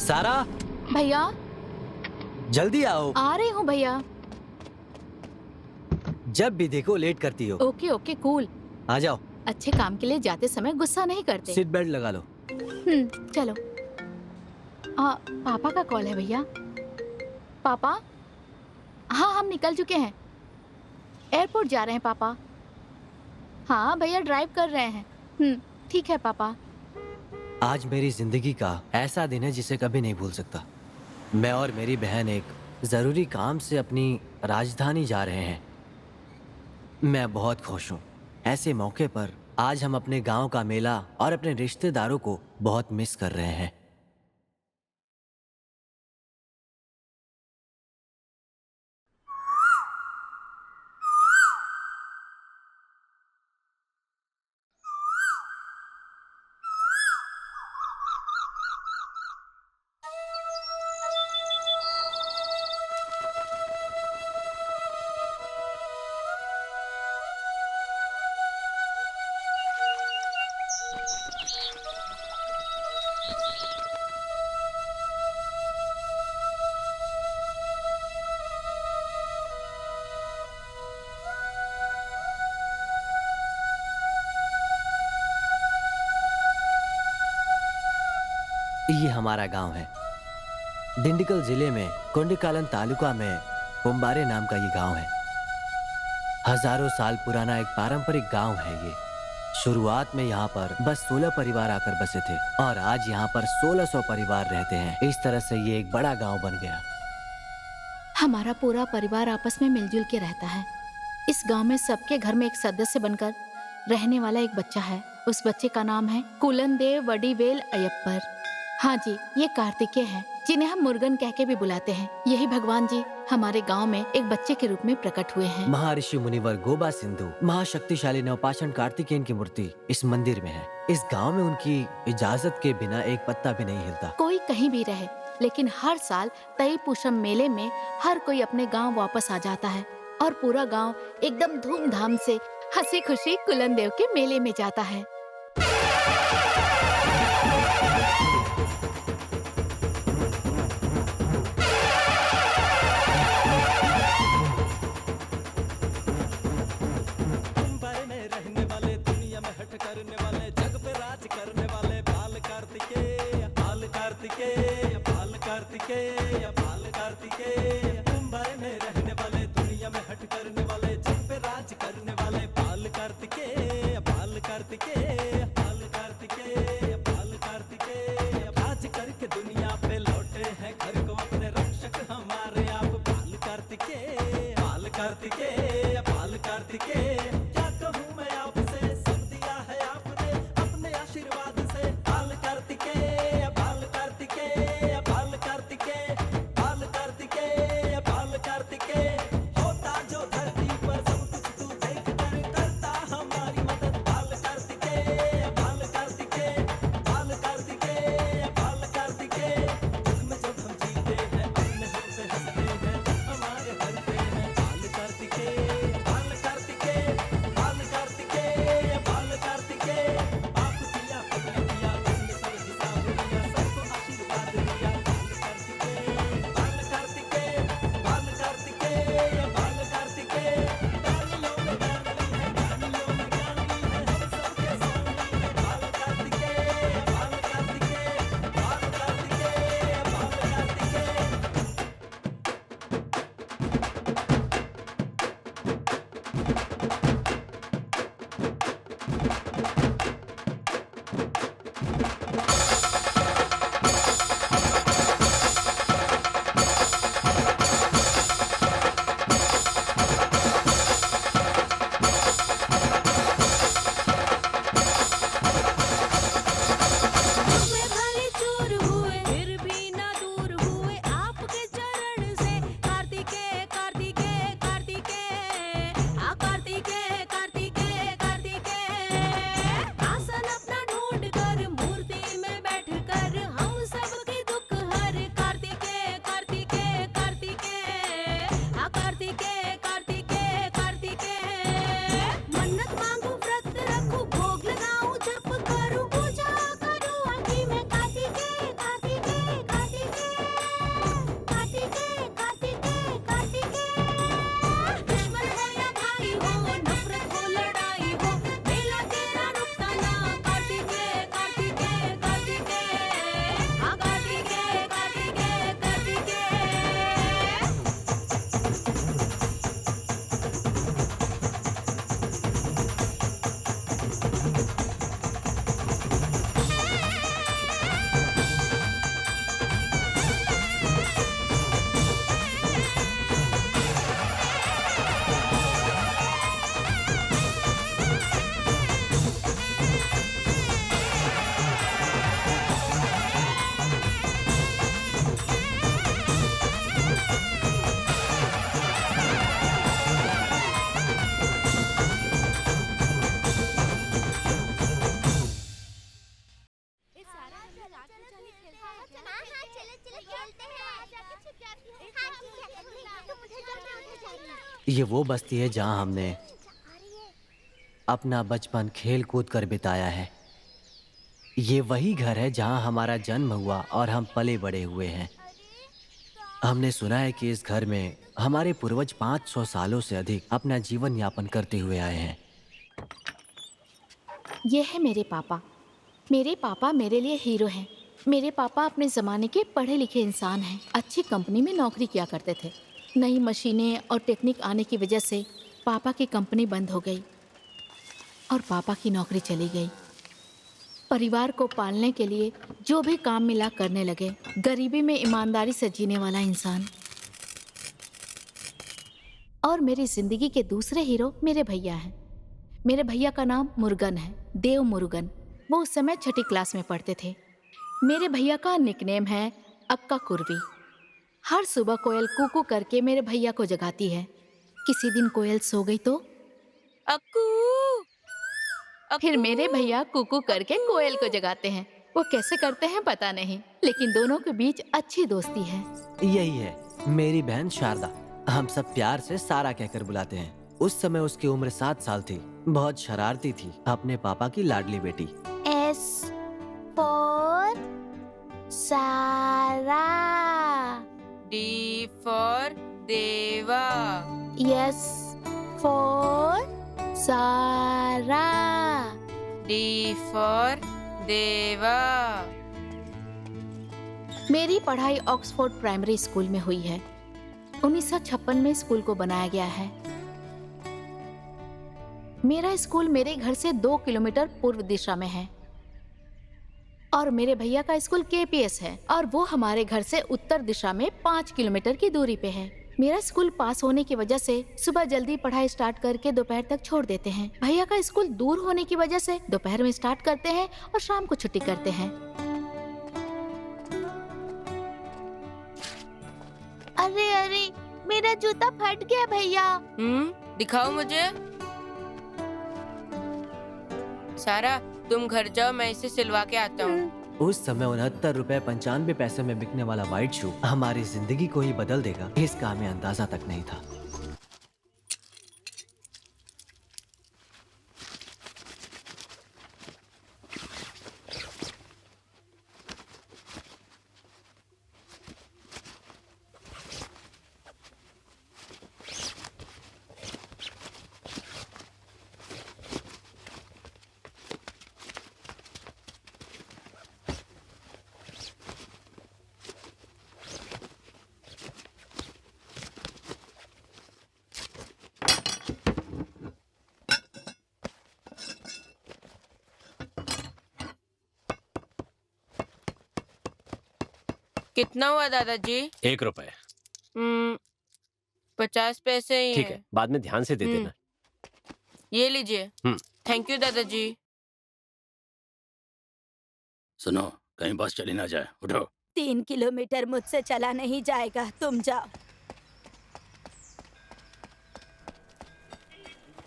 सारा, भैया जल्दी आओ। आ रही हूँ भैया। जब भी देखो लेट करती हो। Okay okay cool. आ जाओ। अच्छे काम के लिए जाते समय गुस्सा नहीं करते। सीट बेल्ट लगा लो। चलो। पापा का कॉल है भैया। पापा, हाँ हम निकल चुके हैं। एयरपोर्ट जा रहे हैं पापा। हाँ भैया ड्राइव कर रहे हैं। ठीक है पापा। आज मेरी जिंदगी का ऐसा दिन है जिसे कभी नहीं भूल सकता। मैं और मेरी बहन एक जरूरी काम से अपनी राजधानी जा रहे हैं। मैं बहुत खुश हूँ। ऐसे मौके पर आज हम अपने गांव का मेला और अपने रिश्तेदारों को बहुत मिस कर रहे हैं। ये हमारा गांव है। दिंडीगल जिले में कोंडीकालन तालुका में कुंबारे नाम का ये गांव है। हजारों साल पुराना एक पारंपरिक गांव है ये। शुरुआत में यहाँ पर बस 16 परिवार आकर बसे थे और आज यहाँ पर 1600 परिवार रहते हैं। इस तरह से ये एक बड़ा गांव बन गया। हमारा पूरा परिवार आपस में मिलजुल के रहता है। इस गांव में सबके घर में एक सदस्य बनकर रहने वाला एक बच्चा है। उस बच्चे का नाम है कुलनदेव वडीवेल अयप्पर। हाँ जी, ये कार्तिकेय हैं, जिन्हें हम मुर्गन कह के भी बुलाते हैं। यही भगवान जी हमारे गांव में एक बच्चे के रूप में प्रकट हुए हैं। महर्षि मुनिवर गोबा सिंधु महाशक्तिशाली नवपाषाण कार्तिकेयन की मूर्ति इस मंदिर में है। इस गांव में उनकी इजाजत के बिना एक पत्ता भी नहीं हिलता। कोई कहीं भी रहे, लेकिन हर साल तई पुषम मेले में हर कोई अपने गांव वापस आ जाता है और पूरा गांव एकदम धूमधाम से हंसी खुशी कुलनदेव के मेले में जाता है। ये वो बस्ती है जहां हमने अपना बचपन खेल कूद कर बिताया है। ये वही घर है जहां हमारा जन्म हुआ और हम पले बड़े हुए हैं। हमने सुना है कि इस घर में हमारे पूर्वज 500 सालों से अधिक अपना जीवन यापन करते हुए आए हैं। ये है मेरे पापा। मेरे पापा मेरे लिए हीरो हैं। मेरे पापा अपने ज़माने के पढ़े लिखे इंसान हैं। अच्छी कंपनी में नौकरी किया करते थे। नई मशीनें और टेक्निक आने की वजह से पापा की कंपनी बंद हो गई और पापा की नौकरी चली गई। परिवार को पालने के लिए जो भी काम मिला करने लगे। गरीबी में ईमानदारी से जीने वाला इंसान। और मेरी जिंदगी के दूसरे हीरो मेरे भैया हैं। मेरे भैया का नाम मुरुगन है, देव मुरुगन। वो उस समय 6ठी क्लास में पढ़ते थे। मेरे भैया का निकनेम है अक्का कुर्वी। हर सुबह कोयल कूकू करके मेरे भैया को जगाती है। किसी दिन कोयल सो गई तो अक्कू फिर मेरे भैया कुकू करके कोयल को जगाते हैं। वो कैसे करते हैं पता नहीं, लेकिन दोनों के बीच अच्छी दोस्ती है। यही है मेरी बहन शारदा। हम सब प्यार से सारा कहकर बुलाते हैं। उस समय उसकी उम्र 7 साल थी। बहुत शरारती थी, अपने पापा की लाडली बेटी। S for सारा। D for देवा। S for सारा। D for देवा। मेरी पढ़ाई ऑक्सफोर्ड प्राइमरी स्कूल में हुई है। 1956 में स्कूल को बनाया गया है। मेरा स्कूल मेरे घर से 2 किलोमीटर पूर्व दिशा में है और मेरे भैया का स्कूल केपीएस है और वो हमारे घर से उत्तर दिशा में 5 किलोमीटर की दूरी पे है। मेरा स्कूल पास होने की वजह से सुबह जल्दी पढ़ाई स्टार्ट करके दोपहर तक छोड़ देते हैं। भैया का स्कूल दूर होने की वजह से दोपहर में स्टार्ट करते हैं और शाम को छुट्टी करते हैं। अरे अरे, मेरा जूता फट गया भैया। दिखाओ मुझे। सारा, तुम घर जाओ, मैं इसे सिलवा के आता हूँ। उस समय 69 रुपए 95 पैसे में बिकने वाला व्हाइट शू हमारी जिंदगी को ही बदल देगा, इसका हमें अंदाजा तक नहीं था। कितना हुआ दादाजी? 1 रुपए। 50 पैसे ही ठीक है, बाद में ध्यान से दे देना। ये लीजिए। थैंक यू दादाजी। सुनो, कहीं बस चली ना जाए, उठो। 3 किलोमीटर मुझसे चला नहीं जाएगा, तुम जाओ।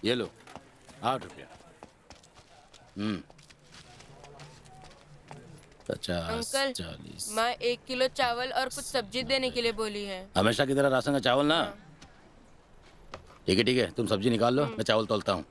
ये लो, 8 रुपया। 50, अंकल, 40। माँ 1 किलो चावल और कुछ सब्जी देने के लिए बोली है। हमेशा की तरह राशन का चावल ना। ठीक है, तुम सब्जी निकाल लो, मैं चावल तोलता हूँ।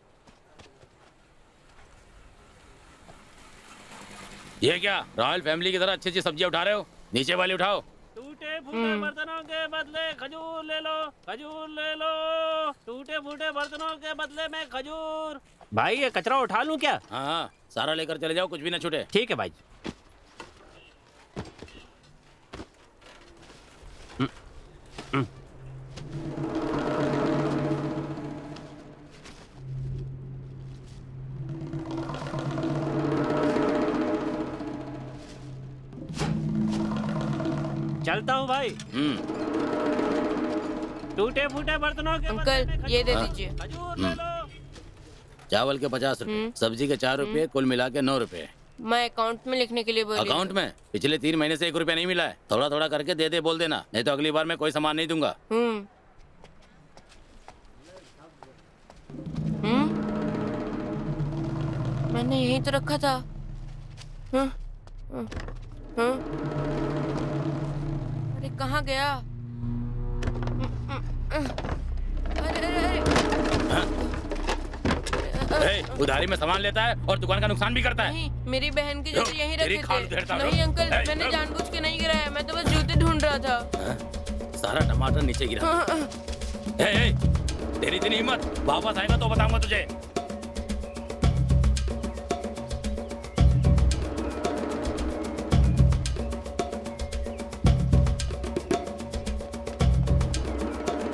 ये क्या रॉयल फैमिली की तरह अच्छी अच्छी सब्जियां उठा रहे हो? नीचे वाली उठाओ। टूटे फूटे बर्तनों के बदले खजूर ले लो, खजूर ले लो। टूटे फूटे बर्तनों के बदले में खजूर। भाई ये कचरा उठा लूं क्या? हाँ, सारा लेकर चले जाओ, कुछ भी ना छूटे। ठीक है भाई। चलता हूँ भाई। टूटे फूटे बर्तनों के बदले में अंकल, ये दे दीजिए। खजूर ले लो। चावल के 50 रुपए, सब्जी के 4 रुपए, कुल मिला के 9 रुपए। मैं अकाउंट में लिखने के लिए बोली। अकाउंट में पिछले 3 महीने से 1 रुपया नहीं मिला है। थोड़ा थोड़ा करके दे दे बोल देना, नहीं तो अगली बार मैं कोई सामान नहीं दूंगा। मैंने यहीं तो रखा था। अरे कहाँ गया? अरे अरे अरे उधारी में सामान लेता है और दुकान का नुकसान भी करता है। नहीं, मेरी बहन की जूते यहीं तेरी रखे खाल थे। उधेड़ता नहीं रहो। अंकल, मैंने जानबूझ के नहीं गिराया, मैं तो बस जूते ढूंढ रहा था। सारा टमाटर नीचे गिरा। तेरी इतनी हिम्मत, वापस आएगा तो बताऊंगा तुझे।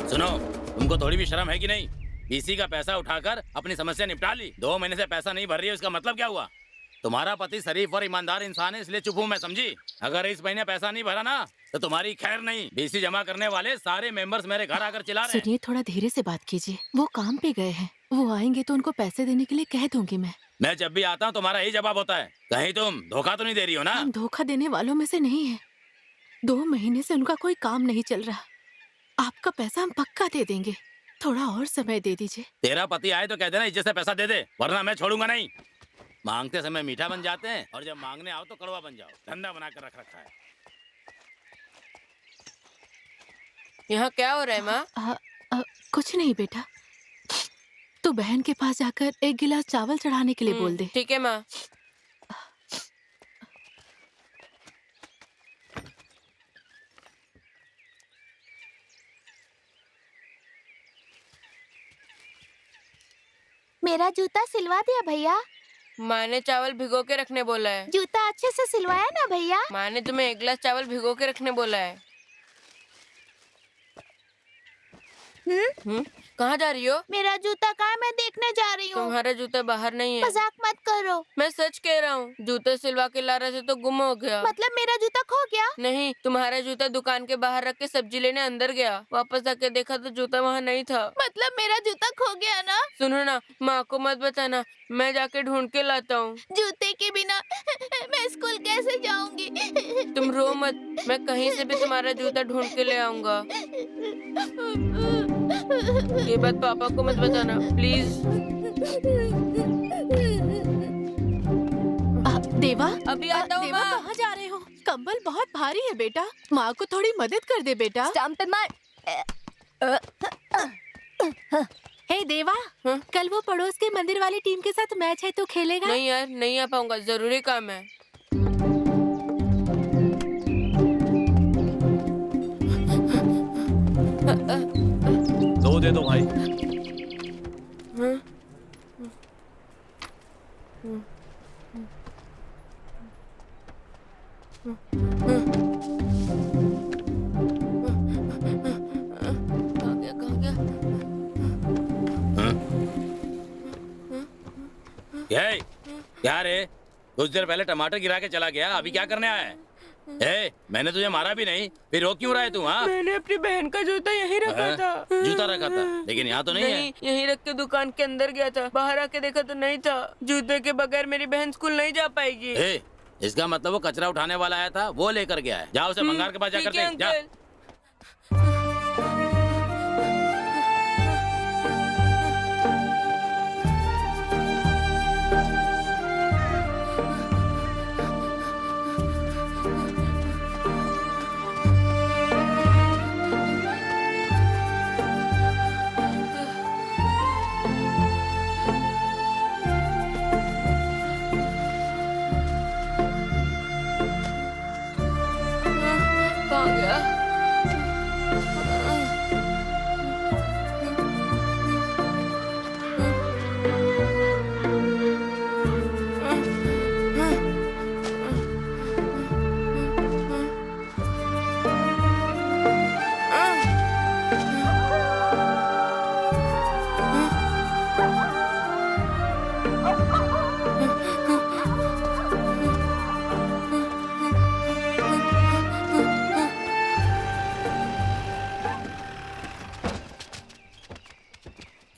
सुनो, तुमको थोड़ी भी शर्म है कि नहीं? बीसी का पैसा उठाकर अपनी समस्या निपटा ली। 2 महीने से पैसा नहीं भर रही है, उसका मतलब क्या हुआ? तुम्हारा पति शरीफ और ईमानदार इंसान है, इसलिए चुप हूं मैं, समझी? अगर इस महीने पैसा नहीं भरा ना तो तुम्हारी खैर नहीं। बीसी जमा करने वाले सारे मेंबर्स मेरे घर आकर चिल्ला रहे हैं। सुनिए, थोड़ा धीरे से बात कीजिए। वो काम पे गए हैं, वो आएंगे तो उनको पैसे देने के लिए कह दूंगी मैं। मैं जब भी आता हूँ तुम्हारा यही जवाब होता है। कहीं तुम धोखा तो नहीं दे रही हो ना? हम धोखा देने वालों में से नहीं है। 2 महीने से उनका कोई काम नहीं चल रहा। आपका पैसा हम पक्का दे देंगे, थोड़ा और समय दे दीजिए। तेरा पति आए तो कह देना इज्जत से पैसा दे दे, वरना मैं छोड़ूंगा नहीं। मांगते समय मीठा बन जाते हैं और जब मांगने आओ तो कड़वा बन जाओ। धंधा बनाकर रख रखा है। यहाँ क्या हो रहा है माँ? कुछ नहीं बेटा, तू बहन के पास जाकर 1 गिलास चावल चढ़ाने के लिए बोल दे। ठीक है माँ। मेरा जूता सिलवा दिया भैया? माँ ने चावल भिगो के रखने बोला है। जूता अच्छे से सिलवाया ना भैया? माँ ने तुम्हें 1 गिलास चावल भिगो के रखने बोला है। कहाँ जा रही हो? मेरा जूता कहाँ है? मैं देखने जा रही हूँ। तुम्हारा जूता बाहर नहीं है। मजाक मत करो। मैं सच कह रहा हूँ, जूते सिलवा के ला रहे थे तो गुम हो गया। मतलब मेरा जूता खो गया? नहीं, तुम्हारा जूता दुकान के बाहर रख के सब्जी लेने अंदर गया। वापस आके देखा तो जूता वहाँ नहीं था। मतलब मेरा जूता खो गया ना? सुनो ना, माँ को मत बताना, मैं जाके ढूंढ के लाता हूँ। जूते के बिना मैं स्कूल कैसे जाऊंगी? तुम रो मत, मैं कहीं से भी तुम्हारा जूता ढूंढ के ले आऊंगा। ये बात पापा को मत बताना प्लीज। देवा, अभी आता हूँ देवा, माँ। कहाँ जा रहे हो? कंबल बहुत भारी है बेटा, माँ को थोड़ी मदद कर दे बेटा। स्टंप पे मार। हे देवा, हाँ? कल वो पड़ोस के मंदिर वाली टीम के साथ मैच है, तो खेलेगा? नहीं यार, नहीं आ पाऊंगा, जरूरी काम है। दे दो भाई। कहाँ गया, कहाँ गया? क्या रे? कुछ देर पहले टमाटर गिरा के चला गया, अभी क्या करने आया है? मैंने तुझे मारा भी नहीं, फिर रो क्यों रहा है तू? हाँ, मैंने अपनी बहन का जूता यहीं रखा था। जूता रखा था, लेकिन यहाँ तो नहीं है। यहीं रख के दुकान के अंदर गया था, बाहर आके देखा तो नहीं था। जूते के बगैर मेरी बहन स्कूल नहीं जा पाएगी। इसका मतलब वो कचरा उठाने वाला आया था, वो लेकर गया है। जाओ उसे भंगार के पास जाकर ठीक है देख, जा। अंकल। कहाँ गया?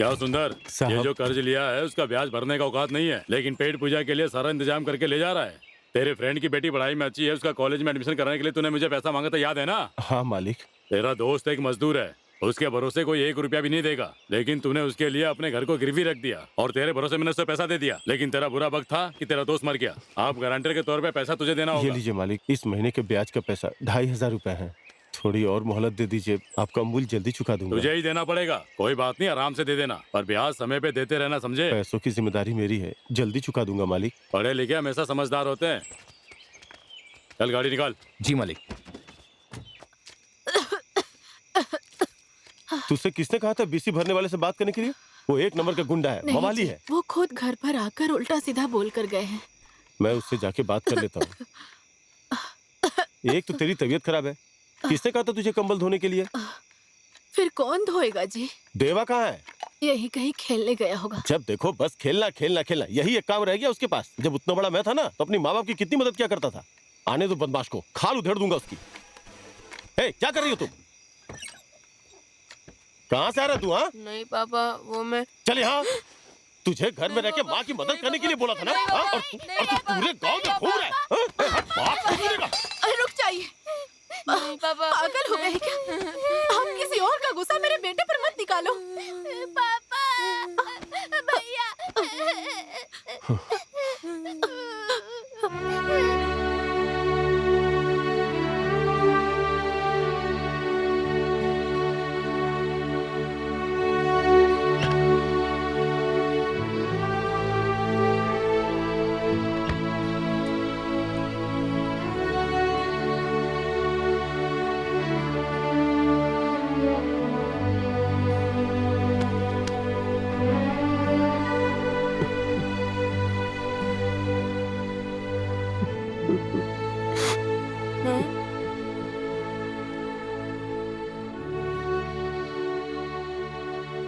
क्या सुंदर, ये जो कर्ज लिया है उसका ब्याज भरने का औकात नहीं है, लेकिन पेट पूजा के लिए सारा इंतजाम करके ले जा रहा है। तेरे फ्रेंड की बेटी पढ़ाई में अच्छी है, उसका कॉलेज में एडमिशन कराने के लिए तूने मुझे पैसा मांगा था, याद है ना? हाँ मालिक। तेरा दोस्त एक मजदूर है, उसके भरोसे कोई 1 रुपया भी नहीं देगा, लेकिन तूने उसके लिए अपने घर को गिरवी रख दिया और तेरे भरोसे मैंने उसे पैसा दे दिया। लेकिन तेरा बुरा वक्त था कि तेरा दोस्त मर गया। आप गारंटर के तौर पे पैसा तुझे देना होगा। ये लीजिए मालिक, इस महीने के ब्याज का पैसा 2500 रुपए है। थोड़ी और मोहलत दे दीजिए, आपका मूल जल्दी चुका दूंगा। तुझे ही देना पड़ेगा, कोई बात नहीं, आराम से दे देना, पर ब्याज समय पे देते रहना, समझे? पैसों की जिम्मेदारी मेरी है, जल्दी चुका दूंगा मालिक। पढ़े लिखे हमेशा समझदार होते हैं। चल गाड़ी निकाल। जी मालिक। तुझसे किसने कहा था बीसी भरने वाले से बात करने के लिए? वो एक नंबर का गुंडा है, मवाली है। वो खुद घर पर आकर उल्टा सीधा बोल कर गए हैं। मैं उससे जाके बात कर लेता हूँ। एक तो तेरी तबीयत खराब है, किसने कहा था तुझे कंबल धोने के लिए? फिर कौन धोएगा जी? देवा कहाँ है? यही कहीं खेलने गया होगा। जब देखो बस खेलना खेलना खेलना, यही एक काम रह गया उसके पास। जब उतना बड़ा मैं था ना तो अपनी माँ बाप की कितनी मदद किया करता था। आने दो बदमाश को, खाल उधेड़ दूंगा उसकी। हे, क्या कर रही हो तुम? कहाँ से आ रहा तू? हाँ नहीं पापा, वो मैं चल यहाँ। तुझे घर में रह के माँ की मदद करने के लिए बोला था ना? और तू पूरे गांव में घूम रहा है। रुक जाइए, नहीं पापा, पागल हो गए क्या? आप किसी और का गुस्सा मेरे बेटे पर मत निकालो। पापा, भैया।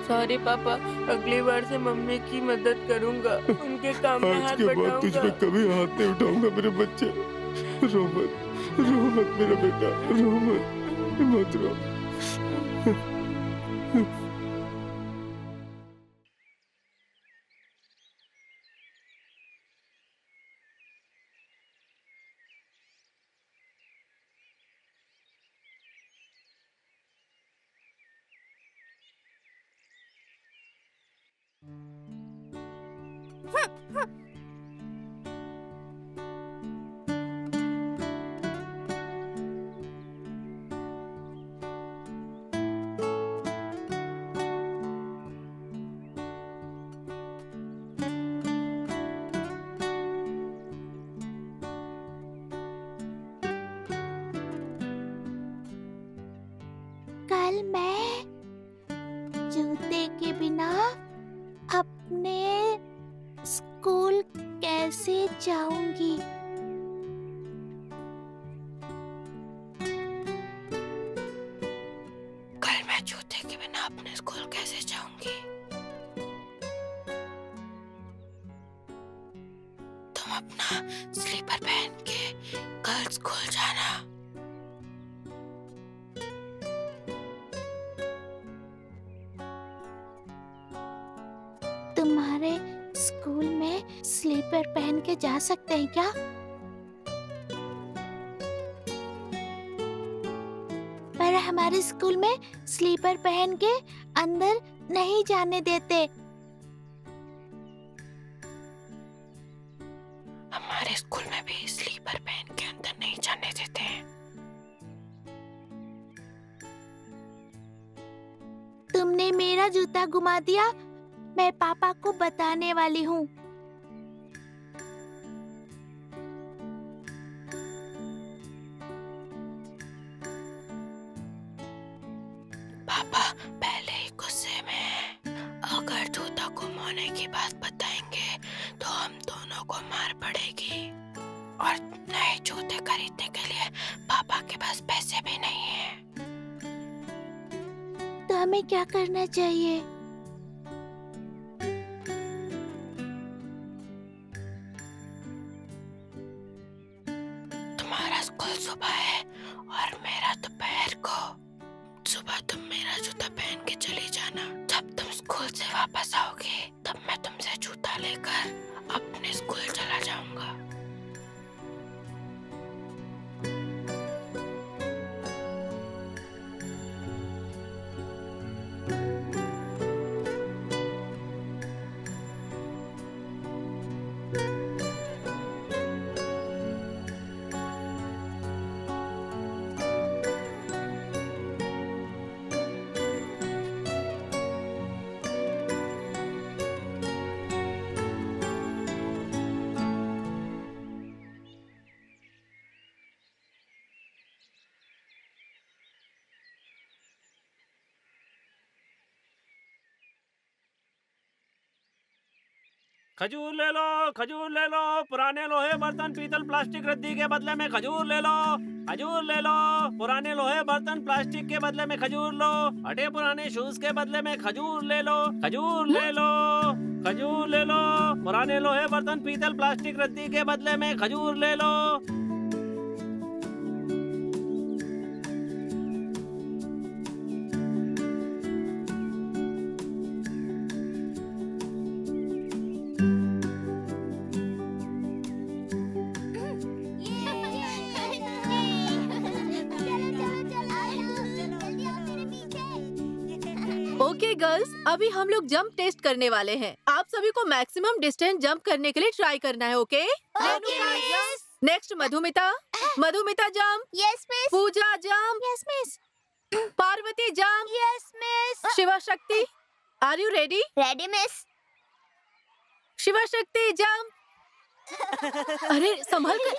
सॉरी पापा, अगली बार से मम्मी की मदद करूंगा, उनके काम में हाथ आज के बाद तुझ पे कभी हाथ नहीं उठाऊंगा मेरे बच्चे। रो मत मेरा बेटा, रो मत रो। कल मैं जूते के बिना अपने स्कूल कैसे जाऊंगी? कल मैं जूते के बिना अपने स्कूल कैसे जाऊंगी? तुम अपना स्लीपर पहन के कल स्कूल जाना। तुम्हारे स्कूल में स्लीपर पहन के जा सकते हैं क्या? पर हमारे स्कूल में स्लीपर पहन के अंदर नहीं जाने देते। हमारे स्कूल में भी स्लीपर पहन के अंदर नहीं जाने देते हैं। तुमने मेरा जूता गुमा दिया, मैं पापा को बताने वाली हूँ। पापा पहले ही गुस्से में हैं। अगर जूता गुम होने की बात बताएंगे तो हम दोनों को मार पड़ेगी, और नए जूते खरीदने के लिए पापा के पास पैसे भी नहीं हैं। तो हमें क्या करना चाहिए? तुम्हारा स्कूल सुबह है और मेरा दोपहर को। सुबह तुम मेरा जूता पहन के चली जाना। जब तुम स्कूल से वापस आओगे तब मैं तुमसे जूता लेकर अपने स्कूल चला जाऊंगा। खजूर ले लो, खजूर ले लो। पुराने लोहे बर्तन पीतल प्लास्टिक रद्दी के बदले में खजूर ले लो, खजूर ले लो। पुराने लोहे बर्तन प्लास्टिक के बदले में खजूर लो। हटे पुराने शूज के बदले में खजूर ले लो, खजूर ले लो, खजूर ले लो। पुराने लोहे बर्तन पीतल प्लास्टिक रद्दी के बदले में खजूर ले लो। ओके गर्ल्स, अभी हम लोग जंप टेस्ट करने वाले हैं। आप सभी को मैक्सिमम डिस्टेंस जंप करने के लिए ट्राई करना है, okay? Next Madhumita, Madhumita jump. Yes miss. Puja jump. Yes miss. Parvati jump. Yes miss. Shiva Shakti, are you ready? Ready miss. Shiva Shakti jump. अरे संभल कर।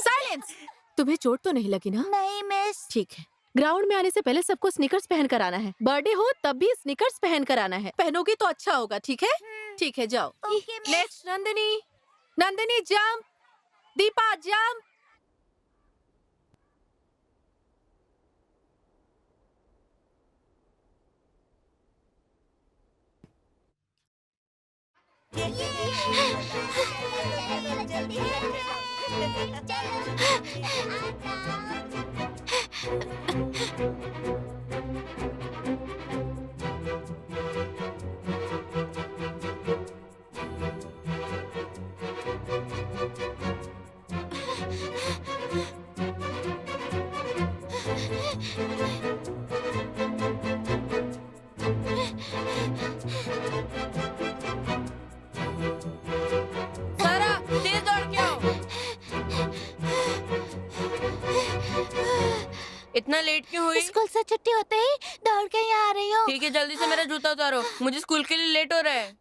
साइलेंस। तुम्हें चोट तो नहीं लगी ना? नहीं मिस। ठीक है। ग्राउंड में आने से पहले सबको स्नीकर्स पहन कर आना है। बर्थडे हो तब भी स्नीकर्स पहन कर आना है। पहनोगे तो अच्छा होगा, ठीक है? ठीक है, जाओ। Next Nandini, Nandini jump. Deepa jump. सारा तेज दौड़ के आओ। इतना लेट क्यों हुई? स्कूल से छुट्टी होते ही दौड़ के यहाँ आ रही हूँ। ठीक है, जल्दी से मेरा जूता उतारो, मुझे स्कूल के लिए लेट हो रहा है।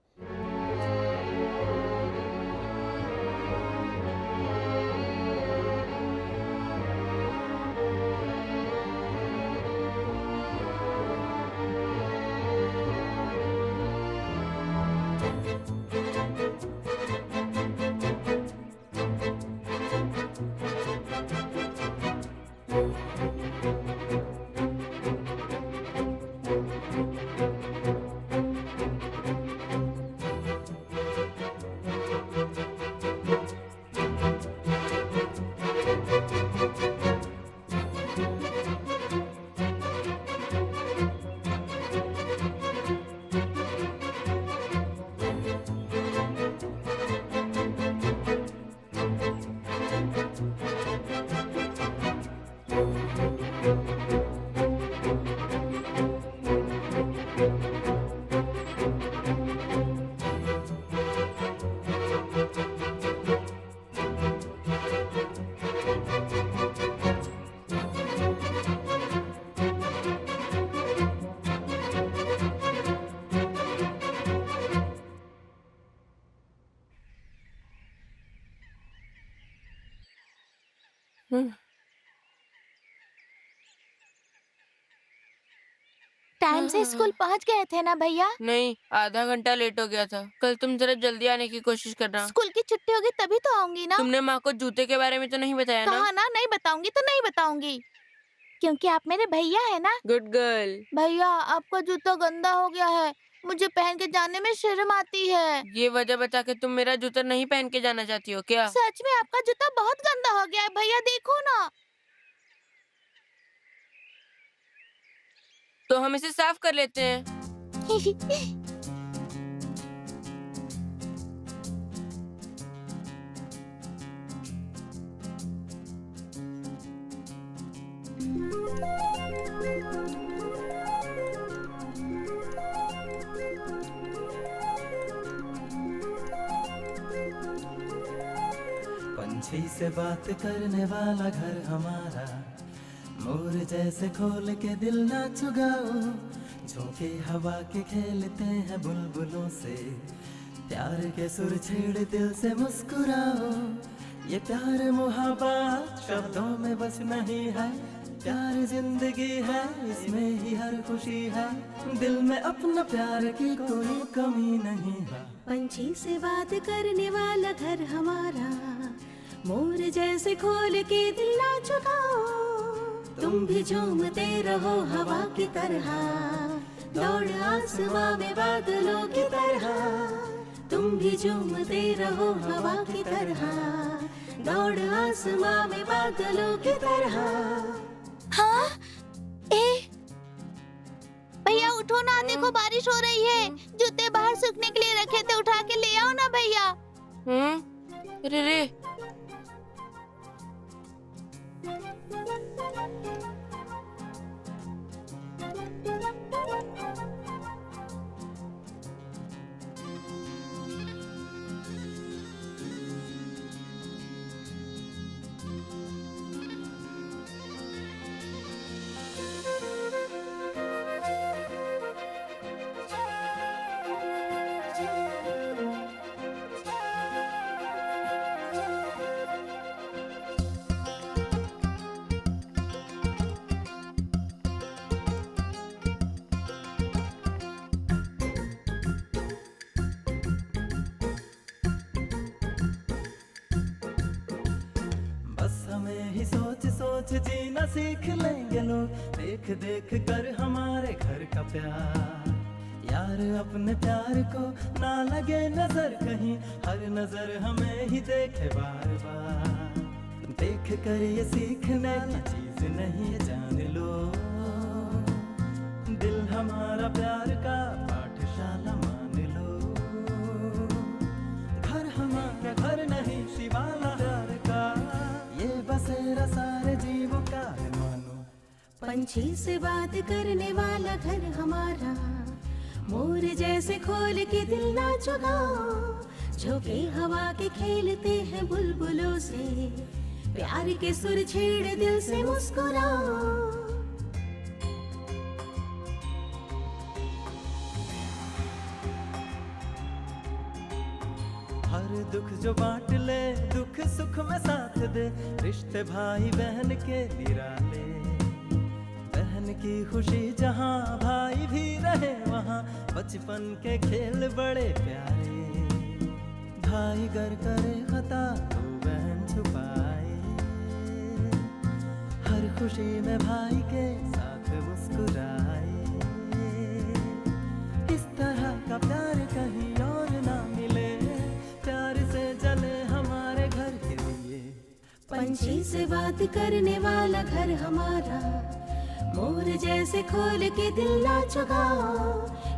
टाइम से स्कूल पहुँच गए थे ना भैया? नहीं, आधा घंटा लेट हो गया था। कल तुम जरा जल्दी आने की कोशिश करना। स्कूल की छुट्टी होगी तभी तो आऊंगी ना। तुमने माँ को जूते के बारे में तो नहीं बताया ना? कहा ना नहीं बताऊंगी तो नहीं बताऊंगी, क्योंकि आप मेरे भैया है ना। Good girl. भैया आपका जूता गंदा हो गया है, मुझे पहन के जाने में शर्म आती है। ये वजह बता के तुम मेरा जूता नहीं पहन के जाना चाहती हो क्या? सच में आपका जूता बहुत गंदा हो गया है भैया, देखो ना। तो हम इसे साफ कर लेते हैं। पंछी से बात करने वाला घर हमारा, मोर जैसे खोल के दिल ना चुगाओ, झोंके हवा के खेलते हैं बुलबुलों से, प्यार के सुर छेड़ दिल से मुस्कुराओ, ये प्यार मुहब्बत शब्दों में बस नहीं है, प्यार जिंदगी है, इसमें ही हर खुशी है, दिल में अपना प्यार की कोई कमी नहीं है। पंछी से बात करने वाला घर हमारा, मोर जैसे खोल के दिल ना चुकाओ, तुम भी झूमते रहो हवा की तरह, दौड़ आसमां में बादलों की तरह, तुम भी झूमते रहो हवा की तरह, दौड़ आसमां में बादलों की तरह। हाँ भैया उठो ना, देखो बारिश हो रही है। जूते बाहर सूखने के लिए रखे थे, उठा के ले आओ ना भैया। अरे रे सोच जीना सीख लेंगे लोग, देख देख कर हमारे घर का प्यार। यार अपने प्यार को ना लगे नजर कहीं, हर नजर हमें ही देखे बार बार। देख कर ये सीखने की चीज नहीं है, जान लो दिल हमारा प्यार का पाठशाला मान लो। घर हमारा घर नहीं शिवाला प्यार का, ये बसेरा सारे जीवों का है मानो। पंछी से बात करने वाला घर हमारा, मोर जैसे खोल के दिल ना चुगाओ, झोंके हवा के खेलते हैं बुलबुलों से, प्यार के सुर छेड़ दिल से मुस्कुराओ। हर दुख जो बांट ले, दुख सुख में साथ दे, रिश्ते भाई बहन के निराले। बहन की खुशी जहाँ भाई भी रहे वहाँ, बचपन के खेल बड़े प्यारे। भाई गर करे खता तो बहन छुपाए, हर खुशी में भाई के साथ मुस्कुराए। इस तरह का प्यार कहीं और ना मिले, प्यार से जले हमारे घर के लिए। पंछी से बात करने वाला घर हमारा, मोर जैसे खोल के दिल ना चुगाओ,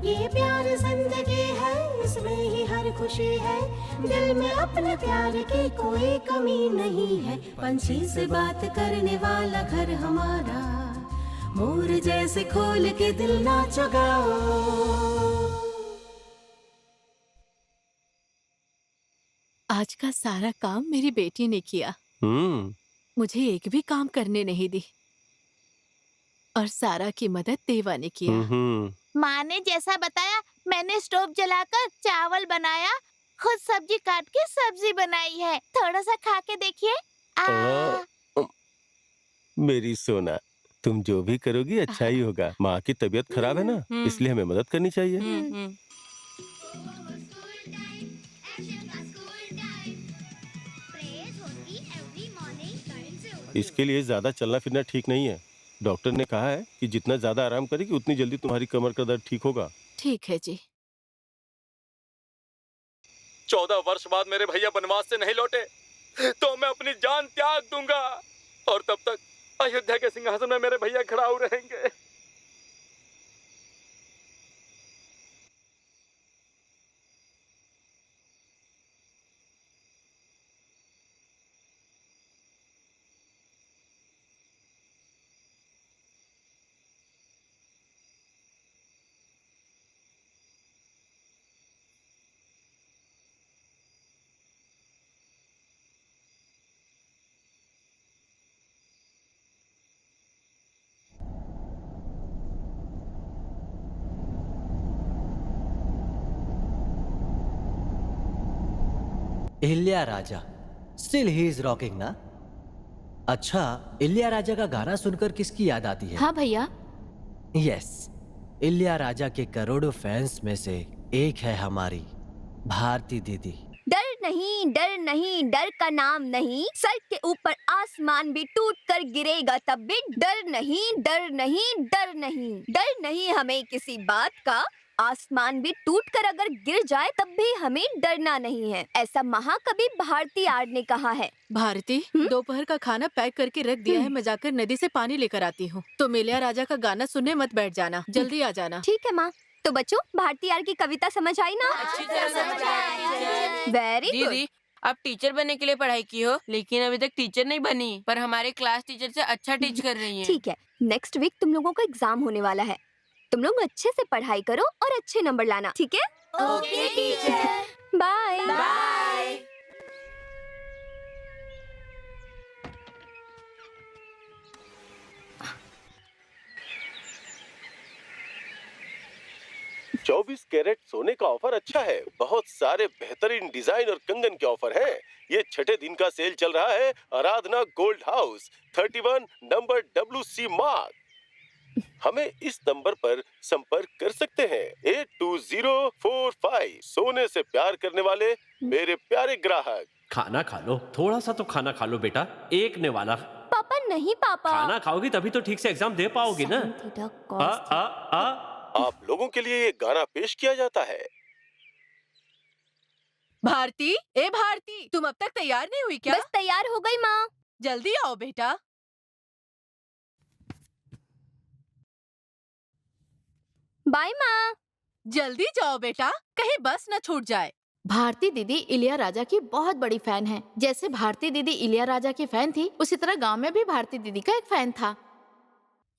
ये प्यार जिंदगी है, इसमें ही हर खुशी है, दिल में अपने प्यार की कोई कमी नहीं है। पंछी से बात करने वाला घर हमारा, मोर जैसे खोल के दिल ना चुगाओ। आज का सारा काम मेरी बेटी ने किया, मुझे एक भी काम करने नहीं दी, और सारा की मदद देवा ने किया। माँ ने जैसा बताया मैंने स्टोव जलाकर चावल बनाया, खुद सब्जी काट के सब्जी बनाई है, थोड़ा सा खा के देखिए। मेरी सोना, तुम जो भी करोगी अच्छा ही होगा। माँ की तबीयत खराब है ना, इसलिए हमें मदद करनी चाहिए। इसके लिए ज्यादा चलना फिरना ठीक नहीं है। डॉक्टर ने कहा है कि जितना ज्यादा आराम करेगी उतनी जल्दी तुम्हारी कमर का दर्द ठीक होगा। ठीक है जी। 14 वर्ष बाद मेरे भैया वनवास से नहीं लौटे तो मैं अपनी जान त्याग दूंगा, और तब तक अयोध्या के सिंहासन में मेरे भैया खड़ाऊ रहेंगे। इल्या राजा, still he is rocking ना? अच्छा, इलिया राजा का गाना सुनकर किसकी याद आती है? हाँ भैया। यस, इलिया राजा के करोड़ों फैंस में से एक है हमारी भारती दीदी। डर नहीं, डर का नाम नहीं। सर के ऊपर आसमान भी टूट कर गिरेगा तब भी डर नहीं, डर नहीं, डर नहीं। डर नहीं हमें किसी बात का, आसमान भी टूट कर अगर गिर जाए तब भी हमें डरना नहीं है। ऐसा महाकवि भारती आर्य ने कहा है। भारती, दोपहर का खाना पैक करके रख दिया है, मैं जाकर नदी से पानी लेकर आती हूँ। तो इलिया राजा का गाना सुनने मत बैठ जाना, जल्दी आ जाना। ठीक है माँ। तो बच्चों, भारती आर्य की कविता समझ आई ना? अच्छी तरह समझ आई। Very good. दीदी, आप टीचर बनने के लिए पढ़ाई की हो, लेकिन अभी तक टीचर नहीं बनी, पर हमारे क्लास टीचर से अच्छा टीच कर रही हैं। ठीक है, नेक्स्ट वीक तुम लोगों का एग्जाम होने वाला है। तुम लोग अच्छे से पढ़ाई करो और अच्छे नंबर लाना, ठीक है? Okay teacher. Bye bye. चौबीस कैरेट सोने का ऑफर अच्छा है। बहुत सारे बेहतरीन डिजाइन और कंगन के ऑफर हैं। ये छठे दिन का सेल चल रहा है। Aradhana gold house 31 number WC mark. हमें इस नंबर पर संपर्क कर सकते हैं 82045। सोने से प्यार करने वाले मेरे प्यारे ग्राहक। खाना खा लो, थोड़ा सा तो खाना खा लो बेटा, एक ने वाला। पापा नहीं पापा। खाना खाओगी तभी तो ठीक से एग्जाम दे पाओगी ना। आप लोगों के लिए ये गाना पेश किया जाता है। भारती, ए भारती, तुम अब तक तैयार नहीं हुई क्या? बस तैयार हो गई माँ। जल्दी आओ बेटा। बाय माँ। जल्दी जाओ बेटा, कहीं बस न छूट जाए। भारती दीदी इलिया राजा की बहुत बड़ी फैन है। जैसे भारती दीदी इलिया राजा की फैन थी, उसी तरह गांव में भी भारती दीदी का एक फैन था।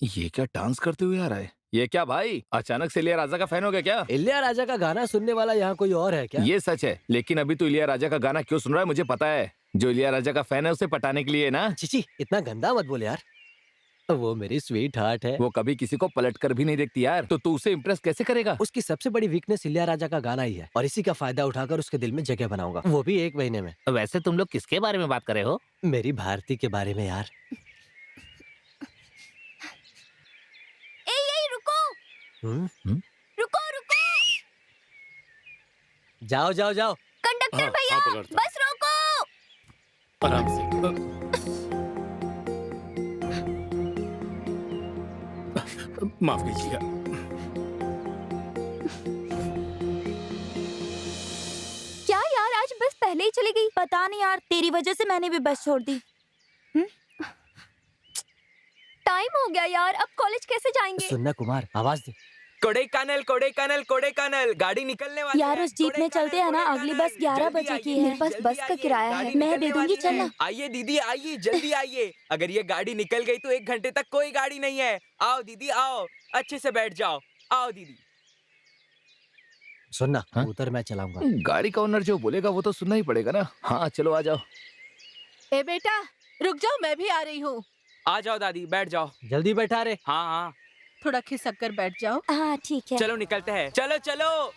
ये क्या डांस करते हुए आ रहा है? ये क्या भाई, अचानक से इलिया राजा का फैन हो गया क्या? इलिया राजा का गाना सुनने वाला यहाँ कोई और है क्या? ये सच है, लेकिन अभी तो इलिया राजा का गाना क्यों सुन रहा है मुझे पता है। जो इलिया राजा का फैन है उसे पटाने के लिए ना। चिची, इतना गंदा मत बोल यार, वो मेरी स्वीट हार्ट है। वो कभी किसी को पलट कर भी नहीं देखती यार, तो तू उसे इम्प्रेस कैसे करेगा? उसकी सबसे बड़ी वीकनेस इलिया राजा का गाना ही है, और इसी का फायदा उठाकर उसके दिल में जगह बनाऊंगा, वो भी 1 महीने में। वैसे तुम लोग किसके बारे में बात कर रहे हो? मेरी भारती के बारे में यार। रुको रुको। जाओ जाओ जाओ। कंडक्टर भैया, बस रोको। आराम से। माफ कीजिएगा। क्या यार, आज बस पहले ही चली गई। पता नहीं यार, तेरी वजह से मैंने भी बस छोड़ दी। टाइम हो गया यार, अब कॉलेज कैसे जाएंगे? सुनना कुमार, आवाज दे। कोडेकैनल कोडेकैनल कोडेकैनल, गाड़ी निकलने वाली यार, उस जीप में चलते हैं ना, अगली बस 11 बजे की है। मेरे पास बस का किराया है, मैं दे दूंगी, चलना। आइए दीदी आइए, जल्दी आइए। अगर ये गाड़ी निकल गई तो 1 घंटे तक कोई गाड़ी नहीं है। आओ दीदी आओ, अच्छे से बैठ जाओ। आओ दीदी। सुनना, उतर, मैं चलाऊंगा। गाड़ी का ओनर जो बोलेगा वो तो सुनना ही पड़ेगा ना। हाँ चलो आ जाओ। ए बेटा रुक जाओ, मैं भी आ रही हूँ। आ जाओ दादी, बैठ जाओ। जल्दी बैठा रे। हाँ हाँ, थोड़ा खिसक कर बैठ जाओ। हाँ ठीक है। चलो निकलते हैं, चलो चलो।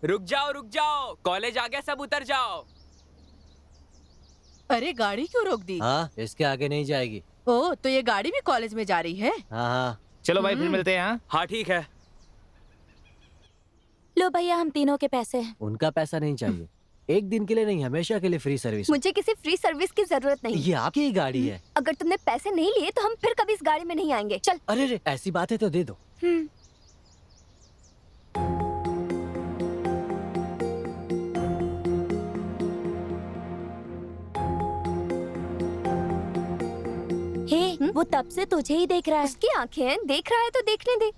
रुक जाओ, कॉलेज आ गया, सब उतर जाओ। अरे गाड़ी क्यों रोक दी? हाँ, इसके आगे नहीं जाएगी। ओ, तो ये गाड़ी भी कॉलेज में जा रही है? हाँ हाँ। चलो भाई फिर मिलते हैं। हाँ ठीक है। लो भैया, हम तीनों के पैसे। उनका पैसा नहीं चाहिए, 1 दिन के लिए नहीं, हमेशा के लिए फ्री सर्विस। मुझे किसी फ्री सर्विस की जरूरत नहीं। ये आपकी ही गाड़ी है। अगर तुमने पैसे नहीं लिए तो हम फिर कभी इस गाड़ी में नहीं आएंगे। चल। अरे रे, ऐसी बात है तो दे दो। हे, वो तब से तुझे ही देख रहा है। उसकी आंखें हैं, देख रहा है तो देखने दे।